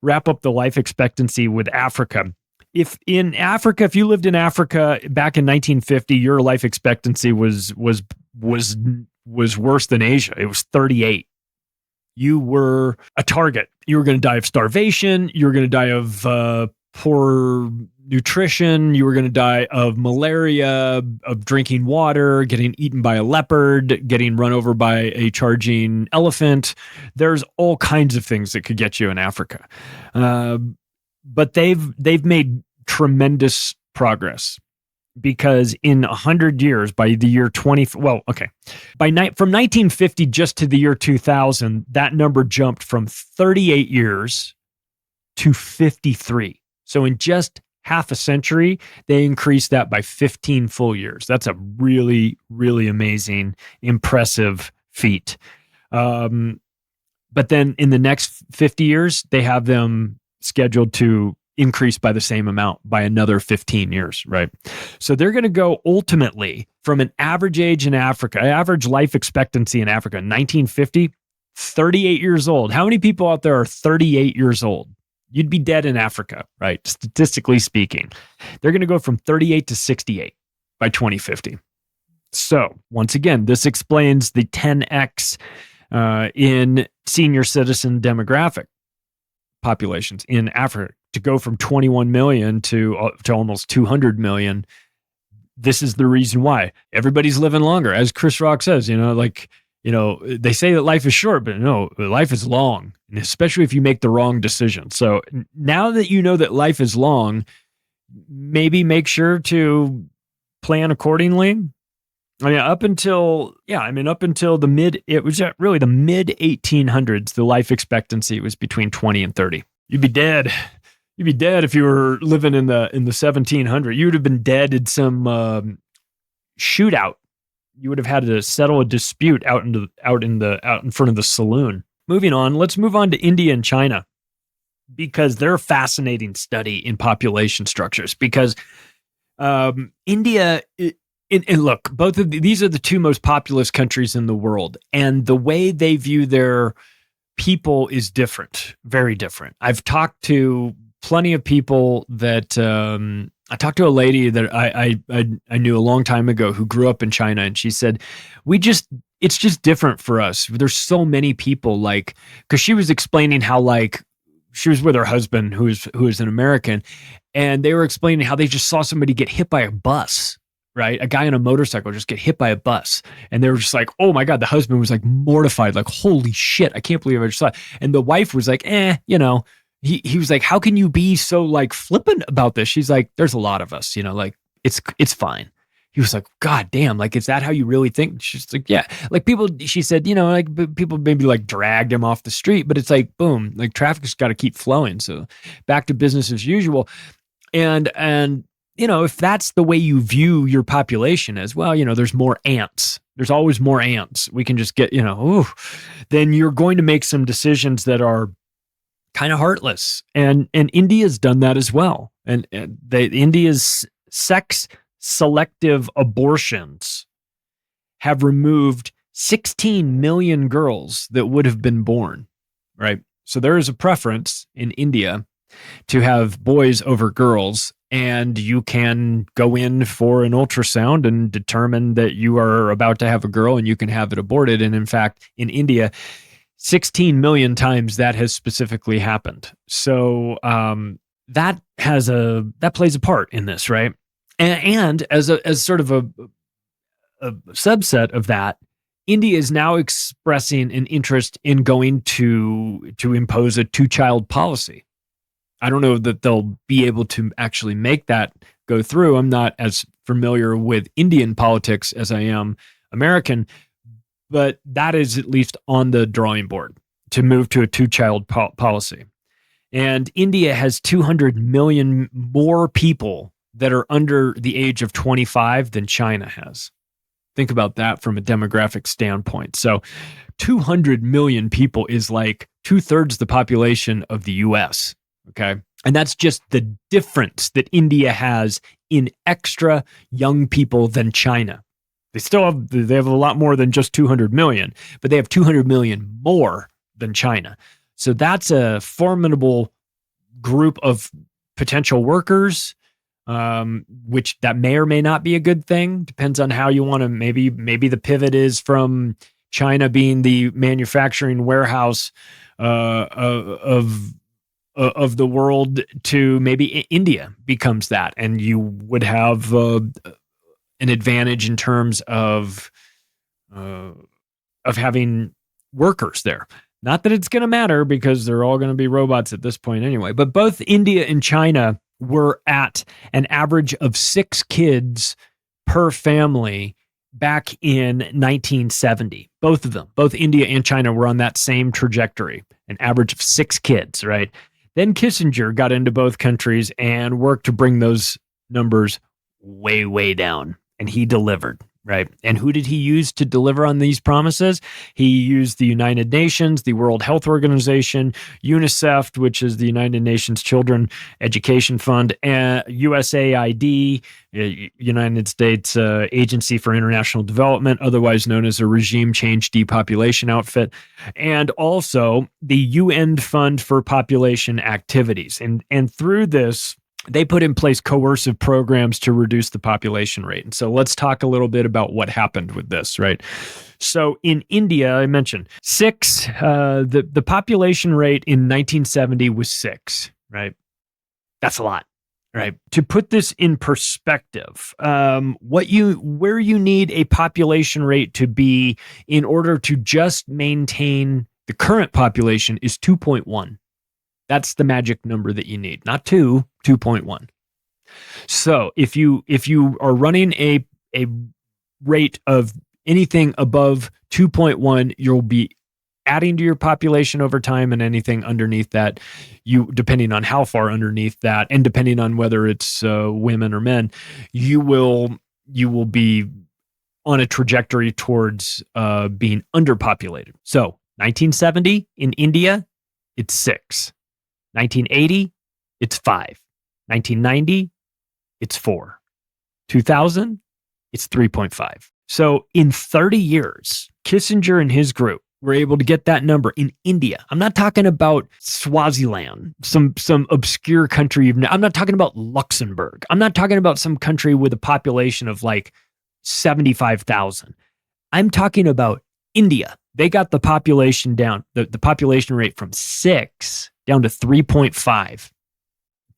wrap up the life expectancy with Africa. If you lived in Africa back in 1950, your life expectancy was worse than Asia. It was 38. You were a target. You were going to die of starvation. You were going to die of poor nutrition. You were going to die of malaria, of drinking water, getting eaten by a leopard, getting run over by a charging elephant. There's all kinds of things that could get you in Africa. But they've made tremendous progress, because in 100 years, by the year from 1950 just to the year 2000, that number jumped from 38 years to 53. So in just half a century, they increased that by 15 full years. That's a really, really amazing, impressive feat. But then in the next 50 years, they have them scheduled to increase by the same amount by another 15 years, right? So they're going to go ultimately from an average age in Africa, average life expectancy in Africa, 1950, 38 years old. How many people out there are 38 years old? You'd be dead in Africa, right? Statistically speaking. They're going to go from 38 to 68 by 2050. So once again, this explains the 10x in senior citizen demographic populations in Africa, to go from 21 million to almost 200 million. This is the reason why everybody's living longer. As Chris Rock says, they say that life is short, but no, life is long, and especially if you make the wrong decision. So now that you know that life is long, maybe make sure to plan accordingly. Up until the mid 1800s, the life expectancy was between 20 and 30. You'd be dead. You'd be dead if you were living in the 1700s. You would have been dead in some shootout. You would have had to settle a dispute out in front of the saloon. Moving on, let's move on to India and China, because they're a fascinating study in population structures. Because India, and look, both of these are the two most populous countries in the world, and the way they view their people is different, very different. I've talked to plenty of people that I talked to a lady that I knew a long time ago who grew up in China, and she said, it's just different for us. There's so many people, because she was explaining how she was with her husband who is an American, and they were explaining how they just saw somebody get hit by a bus. Right? A guy on a motorcycle just get hit by a bus. And they were just like, oh my God, the husband was mortified, holy shit, I can't believe I just saw it. And the wife was like, he was like, how can you be so flippant about this? She's like, there's a lot of us, it's fine. He was like, God damn, is that how you really think? She's like, yeah. People, she said, people maybe dragged him off the street, but it's boom, traffic's got to keep flowing. So back to business as usual. And if that's the way you view your population as, well, there's more ants. There's always more ants. We can just get, then you're going to make some decisions that are kind of heartless. And India's done that as well. And India's sex selective abortions have removed 16 million girls that would have been born, right? So there is a preference in India to have boys over girls, and you can go in for an ultrasound and determine that you are about to have a girl and you can have it aborted. And in fact, in India, 16 million times that has specifically happened. So that plays a part in this, right? And as sort of a subset of that, India is now expressing an interest in going to impose a two-child policy. I don't know that they'll be able to actually make that go through. I'm not as familiar with Indian politics as I am American, but that is at least on the drawing board to move to a two-child policy. And India has 200 million more people that are under the age of 25 than China has. Think about that from a demographic standpoint. So 200 million people is like 2/3 the population of the US. Okay. And that's just the difference that India has in extra young people than China. They have a lot more than just 200 million, but they have 200 million more than China. So that's a formidable group of potential workers, which that may or may not be a good thing. Depends on how you want to, maybe the pivot is from China being the manufacturing warehouse of the world to maybe India becomes that, and you would have an advantage in terms of having workers there. Not that it's going to matter because they're all going to be robots at this point anyway. But both India and China were at an average of 6 kids per family back in 1970. Both of them, both India and China, were on that same trajectory, an average of 6 kids, right? Then Kissinger got into both countries and worked to bring those numbers way, way down. And he delivered, right? And who did he use to deliver on these promises? He used the United Nations, the World Health Organization, UNICEF, which is the United Nations Children Education Fund, and USAID, United States Agency for International Development, otherwise known as a regime change depopulation outfit, and also the UN Fund for Population Activities. And through this, they put in place coercive programs to reduce the population rate. And so let's talk a little bit about what happened with this, right? So in India, I mentioned 6, the population rate in 1970 was 6, right? That's a lot, right? To put this in perspective, where you need a population rate to be in order to just maintain the current population is 2.1. That's the magic number that you need, not 2.1. So if you are running a rate of anything above 2.1, you'll be adding to your population over time, and anything underneath that, depending on how far underneath that, and depending on whether it's women or men, you will be on a trajectory towards being underpopulated. So 1970 in India, it's 6. 1980, it's 5. 1990, it's 4. 2000, it's 3.5. So in 30 years, Kissinger and his group were able to get that number in India. I'm not talking about Swaziland, some obscure country. I'm not talking about Luxembourg. I'm not talking about some country with a population of like 75,000. I'm talking about India. They got the population down, the population rate from 6 down to 3.5,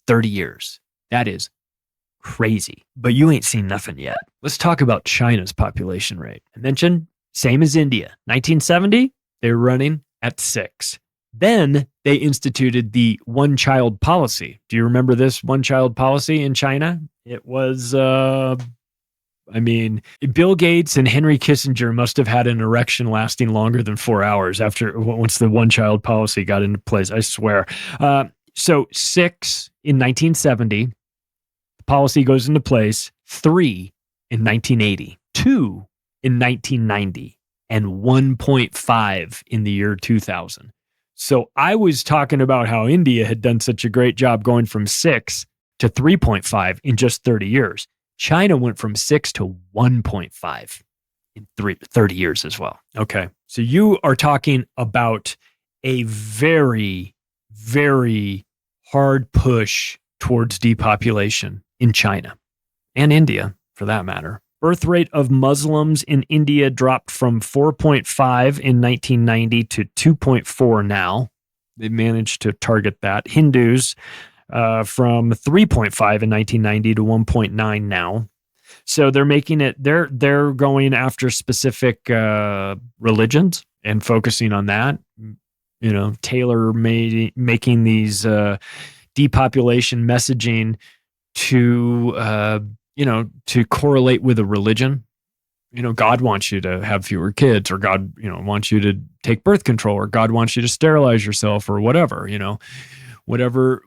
30 years. That is crazy. But you ain't seen nothing yet. Let's talk about China's population rate. I mentioned, same as India. 1970, they were running at 6. Then they instituted the one-child policy. Do you remember this one-child policy in China? It was, Bill Gates and Henry Kissinger must have had an erection lasting longer than 4 hours once the one-child policy got into place, I swear. So 6 in 1970, the policy goes into place. 3 in 1980, 2 in 1990, and 1.5 in the year 2000. So I was talking about how India had done such a great job going from 6 to 3.5 in just 30 years. China went from 6 to 1.5 in 30 years as well. Okay. So you are talking about a very, very hard push towards depopulation in China and India, for that matter. Birth rate of Muslims in India dropped from 4.5 in 1990 to 2.4 now. They managed to target that. Hindus from 3.5 in 1990 to 1.9 now. So they're making it, they're going after specific religions and focusing on that, making these depopulation messaging to, to correlate with a religion. God wants you to have fewer kids, or God, wants you to take birth control, or God wants you to sterilize yourself, or whatever, whatever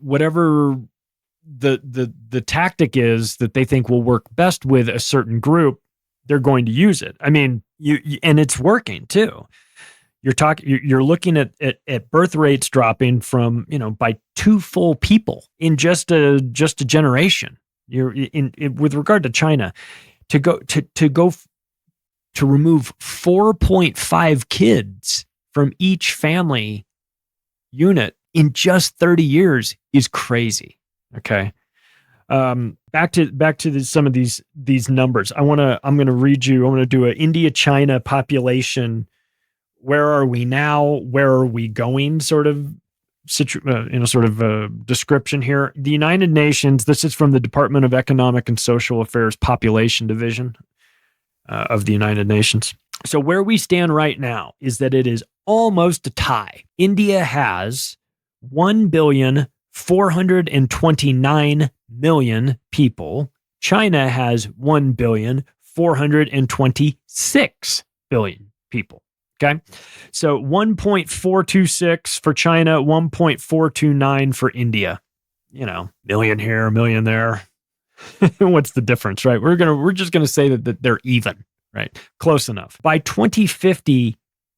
the tactic is that they think will work best with a certain group, they're going to use it. I mean, and it's working too. You're looking at birth rates dropping from, by 2 full people in just a generation. With regard to China, to remove 4.5 kids from each family unit in just 30 years is crazy. Okay. Back to some of these numbers. I'm going to read you. I'm going to do an India-China population. Where are we now? Where are we going? Sort of description here. The United Nations. This is from the Department of Economic and Social Affairs Population Division of the United Nations. So where we stand right now is that it is almost a tie. India has 1,429,000,000 people. China has 1,426,000,000,000 people. Okay. So 1.426 for China, 1.429 for India. Million here, a million there. What's the difference, right? We're just gonna say that they're even, right? Close enough. By 2050,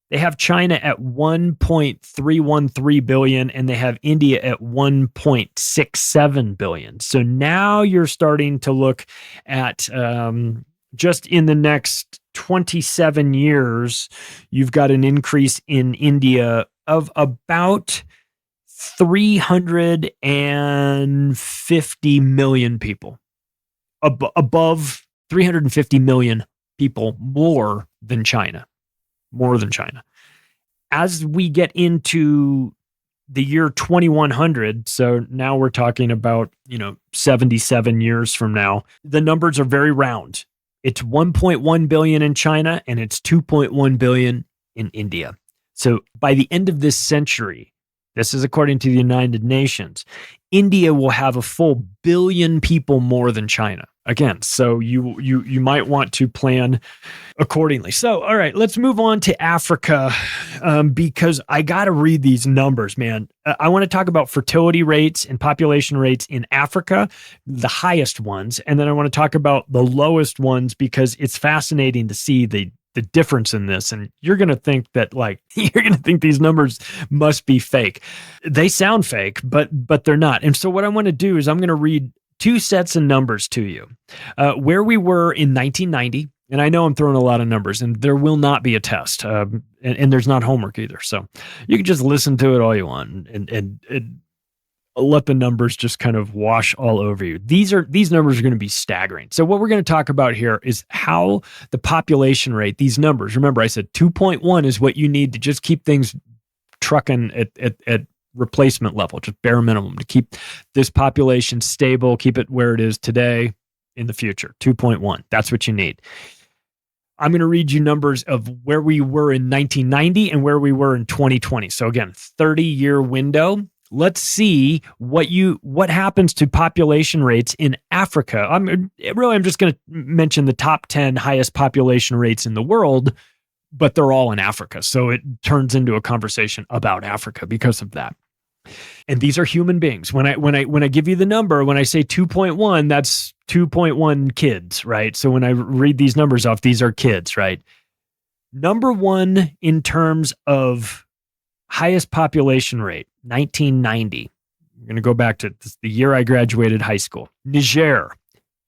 they have China at 1.313 billion and they have India at 1.67 billion. So now you're starting to look at just in the next 27 years, you've got an increase in India of about 350 million people. Above 350 million people more than China. As we get into the year 2100, so now we're talking about, 77 years from now, the numbers are very round. It's 1.1 billion in China and it's 2.1 billion in India. So by the end of this century, this is according to the United Nations, India will have a full billion people more than China. Again, so you might want to plan accordingly. So, all right, let's move on to Africa because I got to read these numbers, man. I want to talk about fertility rates and population rates in Africa, the highest ones, and then I want to talk about the lowest ones because it's fascinating to see the difference in this. And you're going to think that these numbers must be fake. They sound fake, but they're not. And so what I want to do is I'm going to read 2 sets of numbers to you. Where we were in 1990, and I know I'm throwing a lot of numbers, and there will not be a test, and there's not homework either. So you can just listen to it all you want and let the numbers just kind of wash all over you. These numbers are going to be staggering. So what we're going to talk about here is how the population rate, these numbers, remember I said 2.1 is what you need to just keep things trucking at replacement level, just bare minimum to keep this population stable, keep it where it is today in the future. 2.1, that's what you need. I'm going to read you numbers of where we were in 1990 and where we were in 2020. So again, 30-year window. Let's see what happens to population rates in Africa. I'm just going to mention the top 10 highest population rates in the world, but they're all in Africa. So it turns into a conversation about Africa because of that. And these are human beings. When I give you the number, when I say 2.1, that's 2.1 kids, right? So when I read these numbers off, these are kids, right? Number one in terms of highest population rate, 1990. I'm going to go back to the year I graduated high school. Niger,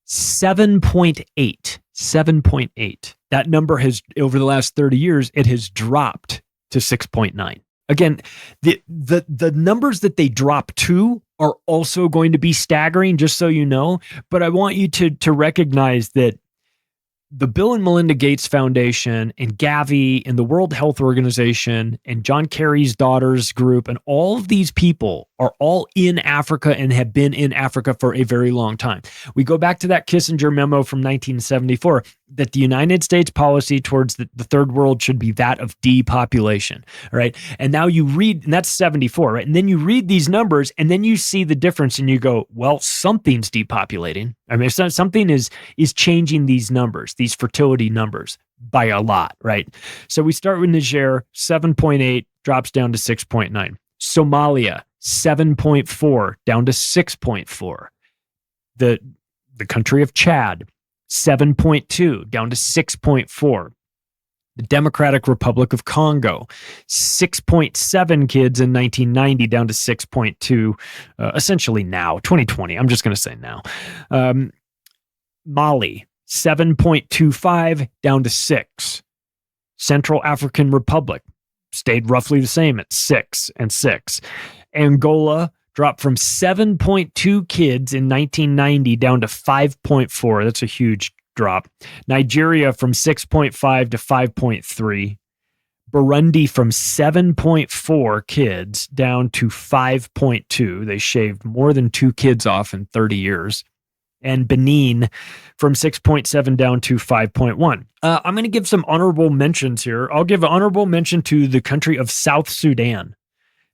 7.8. 7.8. That number has, over the last 30 years, it has dropped to 6.9. Again, the numbers that they drop to are also going to be staggering, just so you know. But I want you to recognize that the Bill and Melinda Gates Foundation and Gavi and the World Health Organization and John Kerry's daughter's group and all of these people are all in Africa and have been in Africa for a very long time. We go back to that Kissinger memo from 1974 that the United States policy towards the third world should be that of depopulation, right? And now you read, and that's 74, right? And then you read these numbers and then you see the difference and you go, well, something's depopulating. I mean, something is changing these numbers, these fertility numbers by a lot, right? So we start with Niger, 7.8, drops down to 6.9. Somalia, 7.4, down to 6.4. The country of Chad, 7.2, down to 6.4. The Democratic Republic of Congo, 6.7 kids in 1990, down to 6.2, essentially now, 2020. I'm just going to say now. Mali, 7.25, down to 6. Central African Republic stayed roughly the same at 6 and 6. Angola dropped from 7.2 kids in 1990 down to 5.4. That's a huge drop. Nigeria from 6.5 to 5.3. Burundi from 7.4 kids down to 5.2. They shaved more than 2 kids off in 30 years. And Benin from 6.7 down to 5.1. I'm going to give some honorable mentions here. I'll give an honorable mention to the country of South Sudan.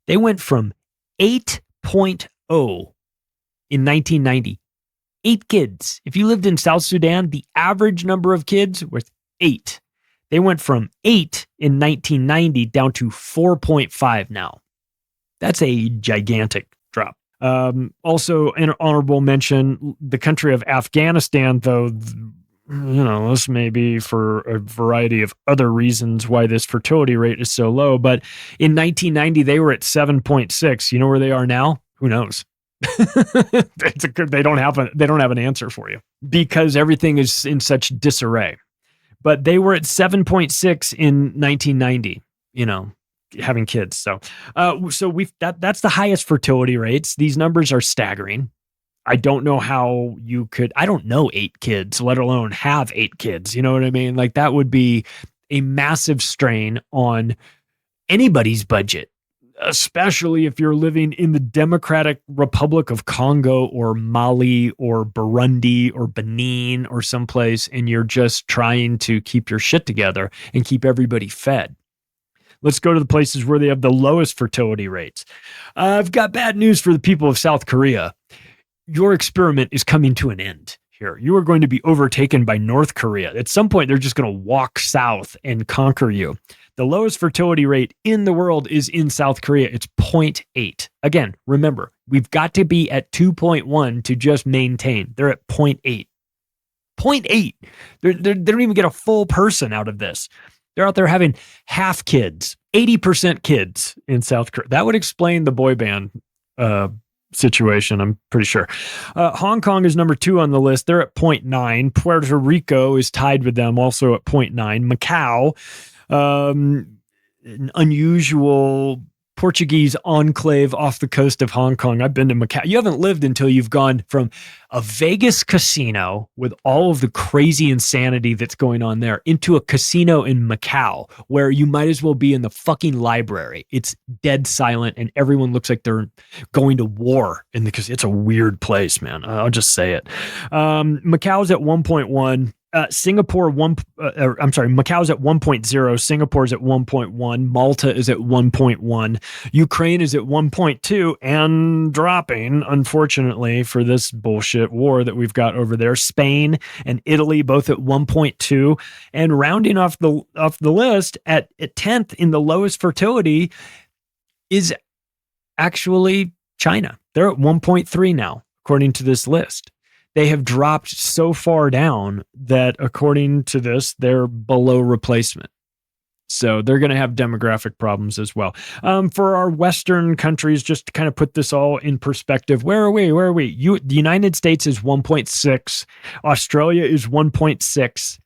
They went from 8.0 in 1990. 8 kids. If you lived in South Sudan, the average number of kids was 8. They went from 8 in 1990 down to 4.5 now. That's a gigantic drop. Also, an honorable mention, the country of Afghanistan, though, this may be for a variety of other reasons why this fertility rate is so low. But in 1990, they were at 7.6. You know where they are now? Who knows? They don't have an answer for you because everything is in such disarray. But they were at 7.6 in 1990. Having kids. So that's the highest fertility rates. These numbers are staggering. I don't know how I don't know 8 kids, let alone have 8 kids. You know what I mean? Like that would be a massive strain on anybody's budget, especially if you're living in the Democratic Republic of Congo or Mali or Burundi or Benin or someplace, and you're just trying to keep your shit together and keep everybody fed. Let's go to the places where they have the lowest fertility rates. I've got bad news for the people of South Korea. Your experiment is coming to an end here. You are going to be overtaken by North Korea. At some point, they're just going to walk south and conquer you. The lowest fertility rate in the world is in South Korea. It's 0.8. Again, remember, we've got to be at 2.1 to just maintain. They're at 0.8. 0.8. They don't even get a full person out of this. They're out there having half kids, 80% kids in South Korea. That would explain the boy band situation, I'm pretty sure. Hong Kong is number 2 on the list. They're at 0.9. Puerto Rico is tied with them, also at 0.9. Macau, an unusual Portuguese enclave off the coast of Hong Kong. I've been to Macau. You haven't lived until you've gone from a Vegas casino with all of the crazy insanity that's going on there into a casino in Macau where you might as well be in the fucking library. It's dead silent and everyone looks like they're going to war because it's a weird place, man. I'll just say it. Macau's at 1.1. Macau's at 1.0, Singapore's at 1.1, Malta is at 1.1, Ukraine is at 1.2 and dropping, unfortunately, for this bullshit war that we've got over there. Spain and Italy both at 1.2, and rounding off the list at 10th in the lowest fertility is actually China. They're at 1.3 now, according to this list. They have dropped so far down that, according to this, they're below replacement. So they're going to have demographic problems as well. For our Western countries, just to kind of put this all in perspective, where are we? The United States is 1.6. Australia is 1.6.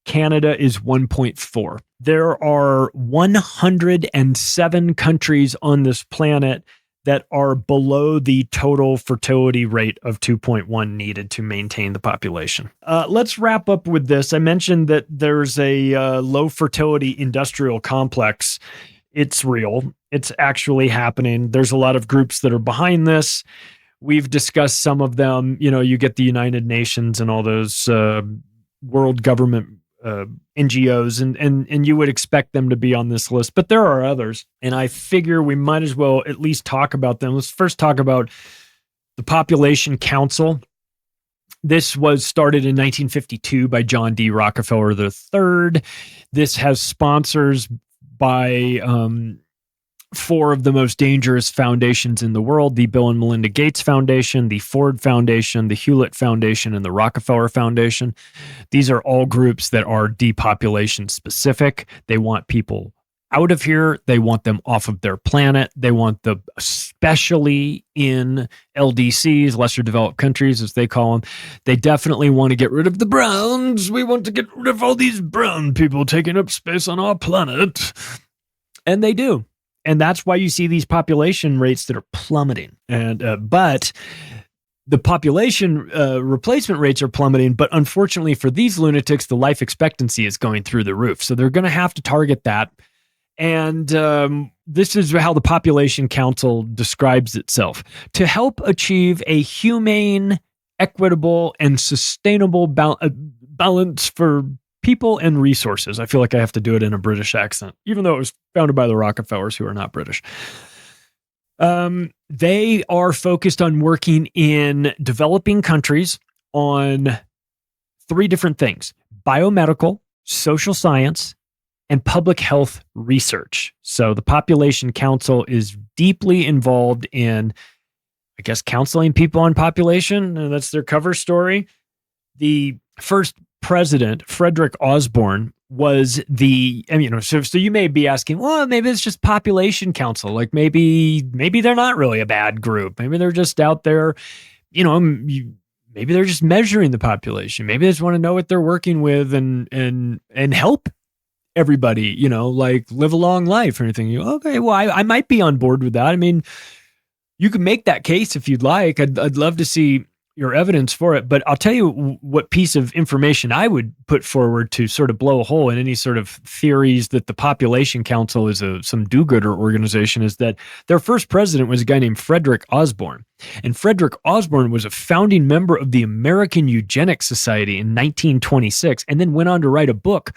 Canada is 1.4. There are 107 countries on this planet that are below the total fertility rate of 2.1 needed to maintain the population. Let's wrap up with this. I mentioned that there's a low fertility industrial complex. It's real. It's actually happening. There's a lot of groups that are behind this. We've discussed some of them. You know, you get the United Nations and all those world government NGOs, and you would expect them to be on this list, but there are others, and I figure we might as well at least talk about them. Let's first talk about the Population Council. This was started in 1952 by John D. Rockefeller III. This has sponsors by four of the most dangerous foundations in the world: the Bill and Melinda Gates Foundation, the Ford Foundation, the Hewlett Foundation, and the Rockefeller Foundation. These are all groups that are depopulation specific. They want people out of here. They want them off of their planet. They want them, especially in LDCs, lesser developed countries, as they call them. They definitely want to get rid of the browns. We want to get rid of all these brown people taking up space on our planet. And they do. And that's why you see these population rates that are plummeting. And but the population replacement rates are plummeting. But unfortunately for these lunatics, the life expectancy is going through the roof. So they're going to have to target that. And this is how the Population Council describes itself: to help achieve a humane, equitable, and sustainable balance for people and resources. I feel like I have to do it in a British accent, even though it was founded by the Rockefellers, who are not British. They are focused on working in developing countries on three different things: biomedical, social science, and public health research. So the Population Council is deeply involved in, I guess, counseling people on population. That's their cover story. The first president, Frederick Osborne, was so you may be asking, well, maybe it's just Population Council. Like maybe they're not really a bad group. Maybe they're just out there, maybe they're just measuring the population. Maybe they just want to know what they're working with and help everybody, like live a long life or anything. Okay, well, I might be on board with that. I mean, you can make that case if you'd like. I'd love to see your evidence for it, but I'll tell you what piece of information I would put forward to sort of blow a hole in any sort of theories that the Population Council is some do-gooder organization, is that their first president was a guy named Frederick Osborne. And Frederick Osborne was a founding member of the American Eugenics Society in 1926, and then went on to write a book,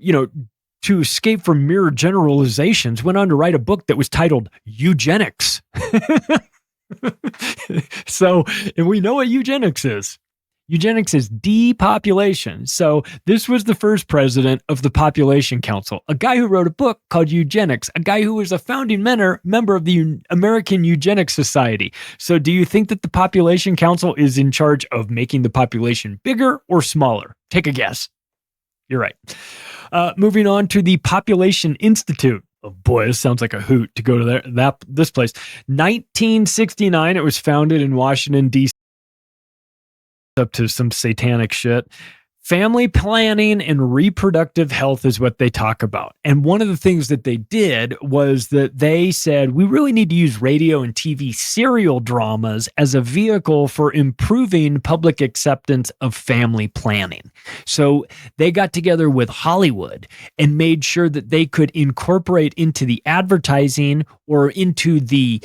to escape from mere generalizations, went on to write a book that was titled Eugenics. So, and we know what eugenics is. Eugenics is depopulation. So this was the first president of the Population Council, a guy who wrote a book called Eugenics, a guy who was a founding member of the American Eugenics Society. So do you think that the Population Council is in charge of making the population bigger or smaller? Take a guess. You're right. Moving on to the Population Institute. Oh boy, this sounds like a hoot to go to this place. 1969, it was founded in Washington, D.C. Up to some satanic shit. Family planning and reproductive health is what they talk about. And one of the things that they did was that they said, we really need to use radio and TV serial dramas as a vehicle for improving public acceptance of family planning. So they got together with Hollywood and made sure that they could incorporate into the advertising or into the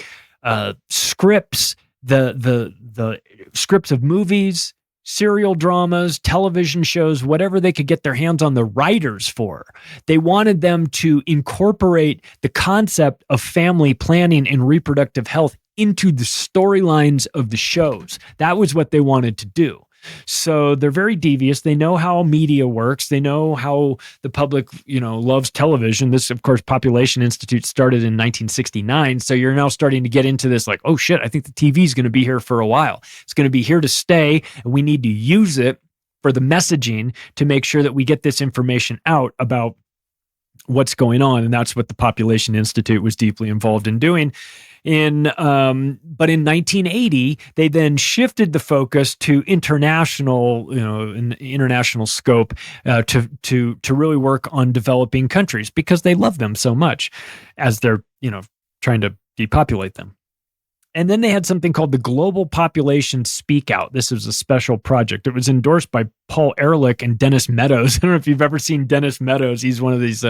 scripts, the scripts of movies, serial dramas, television shows, whatever they could get their hands on the writers for. They wanted them to incorporate the concept of family planning and reproductive health into the storylines of the shows. That was what they wanted to do. So they're very devious. They know how media works. They know how the public, loves television. This, of course, Population Institute started in 1969. So you're now starting to get into this like, oh shit, I think the TV is going to be here for a while. It's going to be here to stay, and we need to use it for the messaging to make sure that we get this information out about what's going on. And that's what the Population Institute was deeply involved in doing. But in 1980, they then shifted the focus to international, an international scope, to really work on developing countries because they love them so much as they're, trying to depopulate them. And then they had something called the Global Population Speak Out. This was a special project. It was endorsed by Paul Ehrlich and Dennis Meadows. I don't know if you've ever seen Dennis Meadows. He's one of these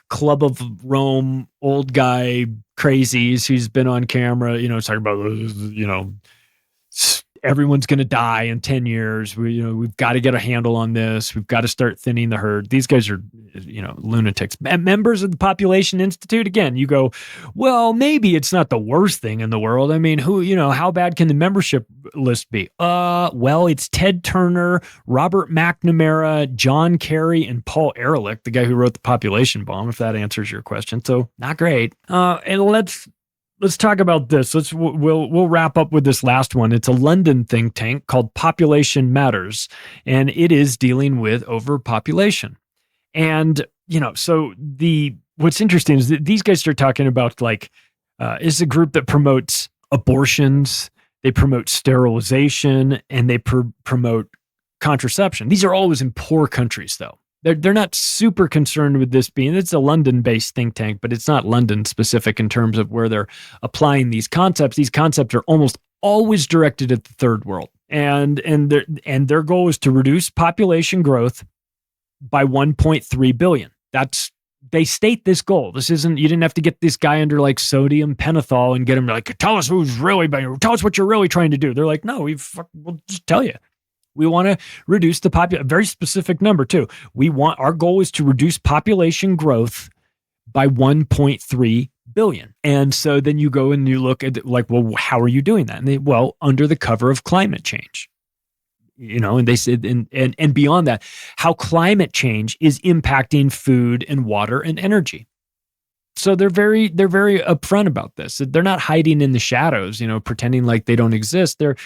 Club of Rome old guy crazies who's been on camera, talking about, everyone's going to die in 10 years. We've got to get a handle on this. We've got to start thinning the herd. These guys are, lunatics. Members of the Population Institute, again, you go, well, maybe it's not the worst thing in the world. I mean, how bad can the membership list be? Well, it's Ted Turner, Robert McNamara, John Kerry, and Paul Ehrlich, the guy who wrote The Population Bomb, if that answers your question. So not great. And let's talk about this. We'll wrap up with this last one. It's a London think tank called Population Matters, and it is dealing with overpopulation. And so what's interesting is that these guys start talking about is a group that promotes abortions, they promote sterilization, and they promote contraception. These are always in poor countries, though. They're not super concerned with this being, it's a London-based think tank, but it's not London-specific in terms of where they're applying these concepts. These concepts are almost always directed at the third world. And their goal is to reduce population growth by 1.3 billion. They state this goal. This isn't, you didn't have to get this guy under sodium pentothal and get him tell us what you're really trying to do. They're like, no, we'll just tell you. We want to reduce the population, a very specific number too. Our goal is to reduce population growth by 1.3 billion. And so then you go and you look at well, how are you doing that? And under the cover of climate change, and they said, and beyond that, how climate change is impacting food and water and energy. So they're very upfront about this. They're not hiding in the shadows, pretending like they don't exist. They're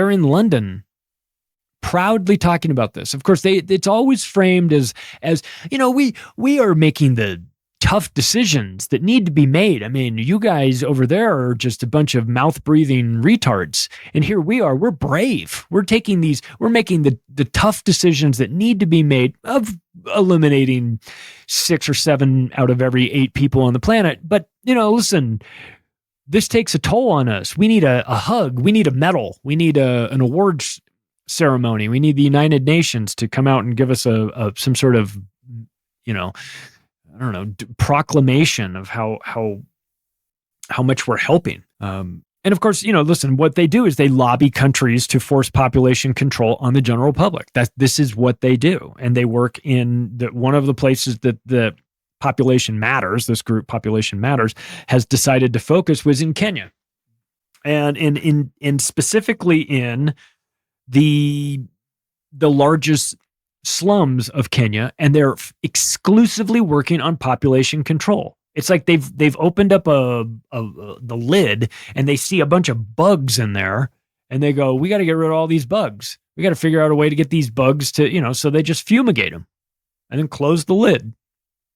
in London, proudly talking about this. Of course, it's always framed as we are making the tough decisions that need to be made. I mean, you guys over there are just a bunch of mouth-breathing retards. And here we are, we're brave. We're making the tough decisions that need to be made of eliminating 6 or 7 out of every 8 people on the planet. But, listen, this takes a toll on us. We need a hug. We need a medal. We need an awards ceremony. We need the United Nations to come out and give us some sort of, proclamation of how much we're helping. And of course, listen, what they do is they lobby countries to force population control on the general public. This is what they do. And they work in one of the places that the Population Matters, this group Population Matters, has decided to focus was in Kenya. And in specifically in the largest slums of Kenya, and they're exclusively working on population control. It's like they've opened up the lid and they see a bunch of bugs in there, and they go, we got to get rid of all these bugs. We got to figure out a way to get these bugs to, so they just fumigate them and then close the lid.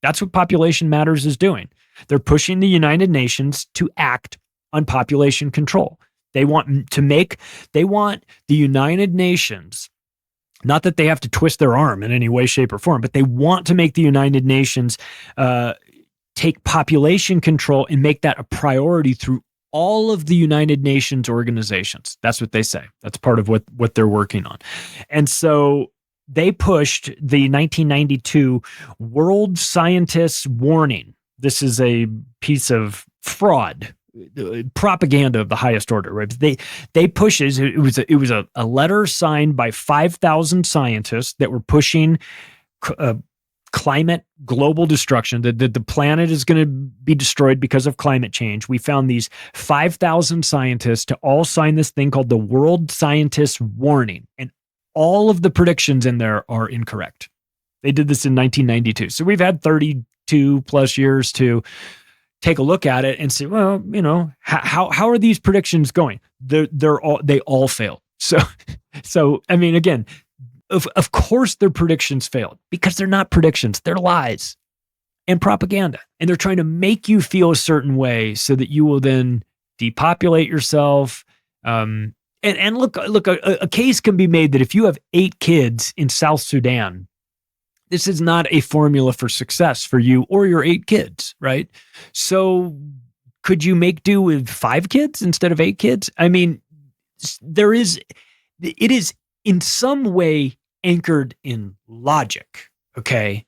That's what Population Matters is doing. They're pushing the United Nations to act on population control. They want the United Nations, not that they have to twist their arm in any way, shape, or form, but they want to make the United Nations take population control and make that a priority through all of the United Nations organizations. That's what they say. That's part of what they're working on. And so they pushed the 1992 World Scientists Warning. This is a piece of fraud, propaganda of the highest order, right? They pushes, it was a letter signed by 5,000 scientists that were pushing climate global destruction, that the planet is going to be destroyed because of climate change. We found these 5,000 scientists to all sign this thing called the World Scientists Warning, and all of the predictions in there are incorrect. They did this in 1992. So we've had 32 plus years to take a look at it and say, well, how are these predictions going? They all failed. So I mean, again, of course their predictions failed because they're not predictions, they're lies. and propaganda. And they're trying to make you feel a certain way so that you will then depopulate yourself. And look, a case can be made that if you have 8 kids in South Sudan, this is not a formula for success for you or your 8 kids, right? So could you make do with 5 kids instead of 8 kids? I mean, it is in some way anchored in logic, okay?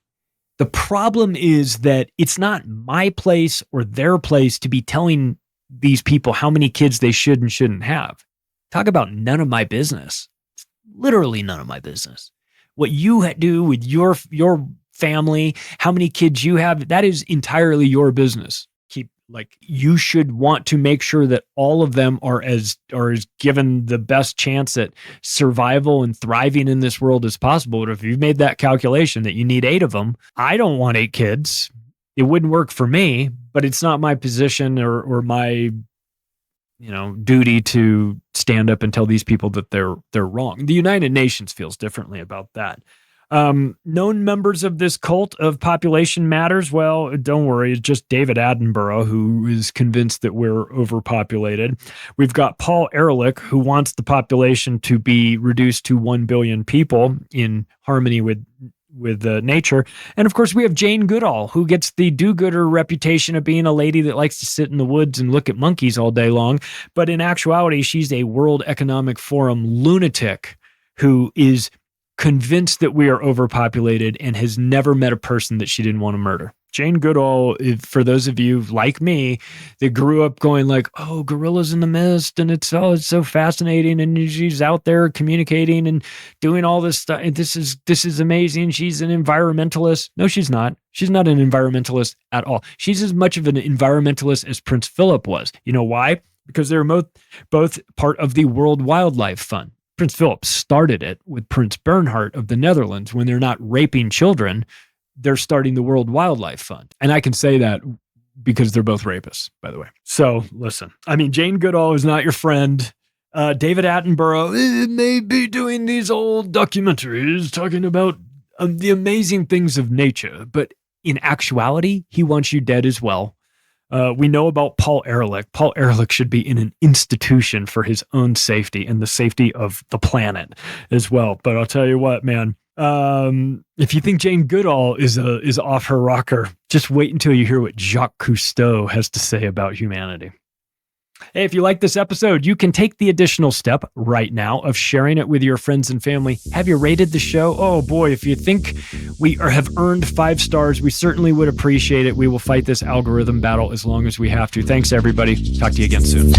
The problem is that it's not my place or their place to be telling these people how many kids they should and shouldn't have. Talk about none of my business. It's literally none of my business. What you do with your family, how many kids you have, that is entirely your business. You should want to make sure that all of them are as given the best chance at survival and thriving in this world as possible. But if you've made that calculation that you need 8 of them, I don't want 8 kids. It wouldn't work for me, but it's not my position or my duty to stand up and tell these people that they're wrong. The United Nations feels differently about that. Known members of this cult of population matters. Well, don't worry. It's just David Attenborough who is convinced that we're overpopulated. We've got Paul Ehrlich, who wants the population to be reduced to 1 billion people in harmony with nature. And of course, we have Jane Goodall, who gets the do-gooder reputation of being a lady that likes to sit in the woods and look at monkeys all day long. But in actuality, she's a World Economic Forum lunatic who is convinced that we are overpopulated and has never met a person that she didn't want to murder. Jane Goodall, for those of you like me that grew up going like, oh, gorillas in the mist, and it's so fascinating, and she's out there communicating and doing all this stuff, and this is amazing. She's an environmentalist. No, she's not. She's not an environmentalist at all. She's as much of an environmentalist as Prince Philip was. You know why? Because they're both part of the World Wildlife Fund. Prince Philip started it with Prince Bernhard of the Netherlands. When they're not raping children, they're starting the World Wildlife Fund. And I can say that because they're both rapists, by the way. So listen, I mean, Jane Goodall is not your friend. David Attenborough may be doing these old documentaries talking about the amazing things of nature, but in actuality, he wants you dead as well. We know about Paul Ehrlich. Paul Ehrlich should be in an institution for his own safety and the safety of the planet as well. But I'll tell you what, man, if you think Jane Goodall is off her rocker, just wait until you hear what Jacques Cousteau has to say about humanity. Hey, if you like this episode, you can take the additional step right now of sharing it with your friends and family. Have you rated the show? Oh boy, if you think we have earned 5 stars, we certainly would appreciate it. We will fight this algorithm battle as long as we have to. Thanks, everybody. Talk to you again soon.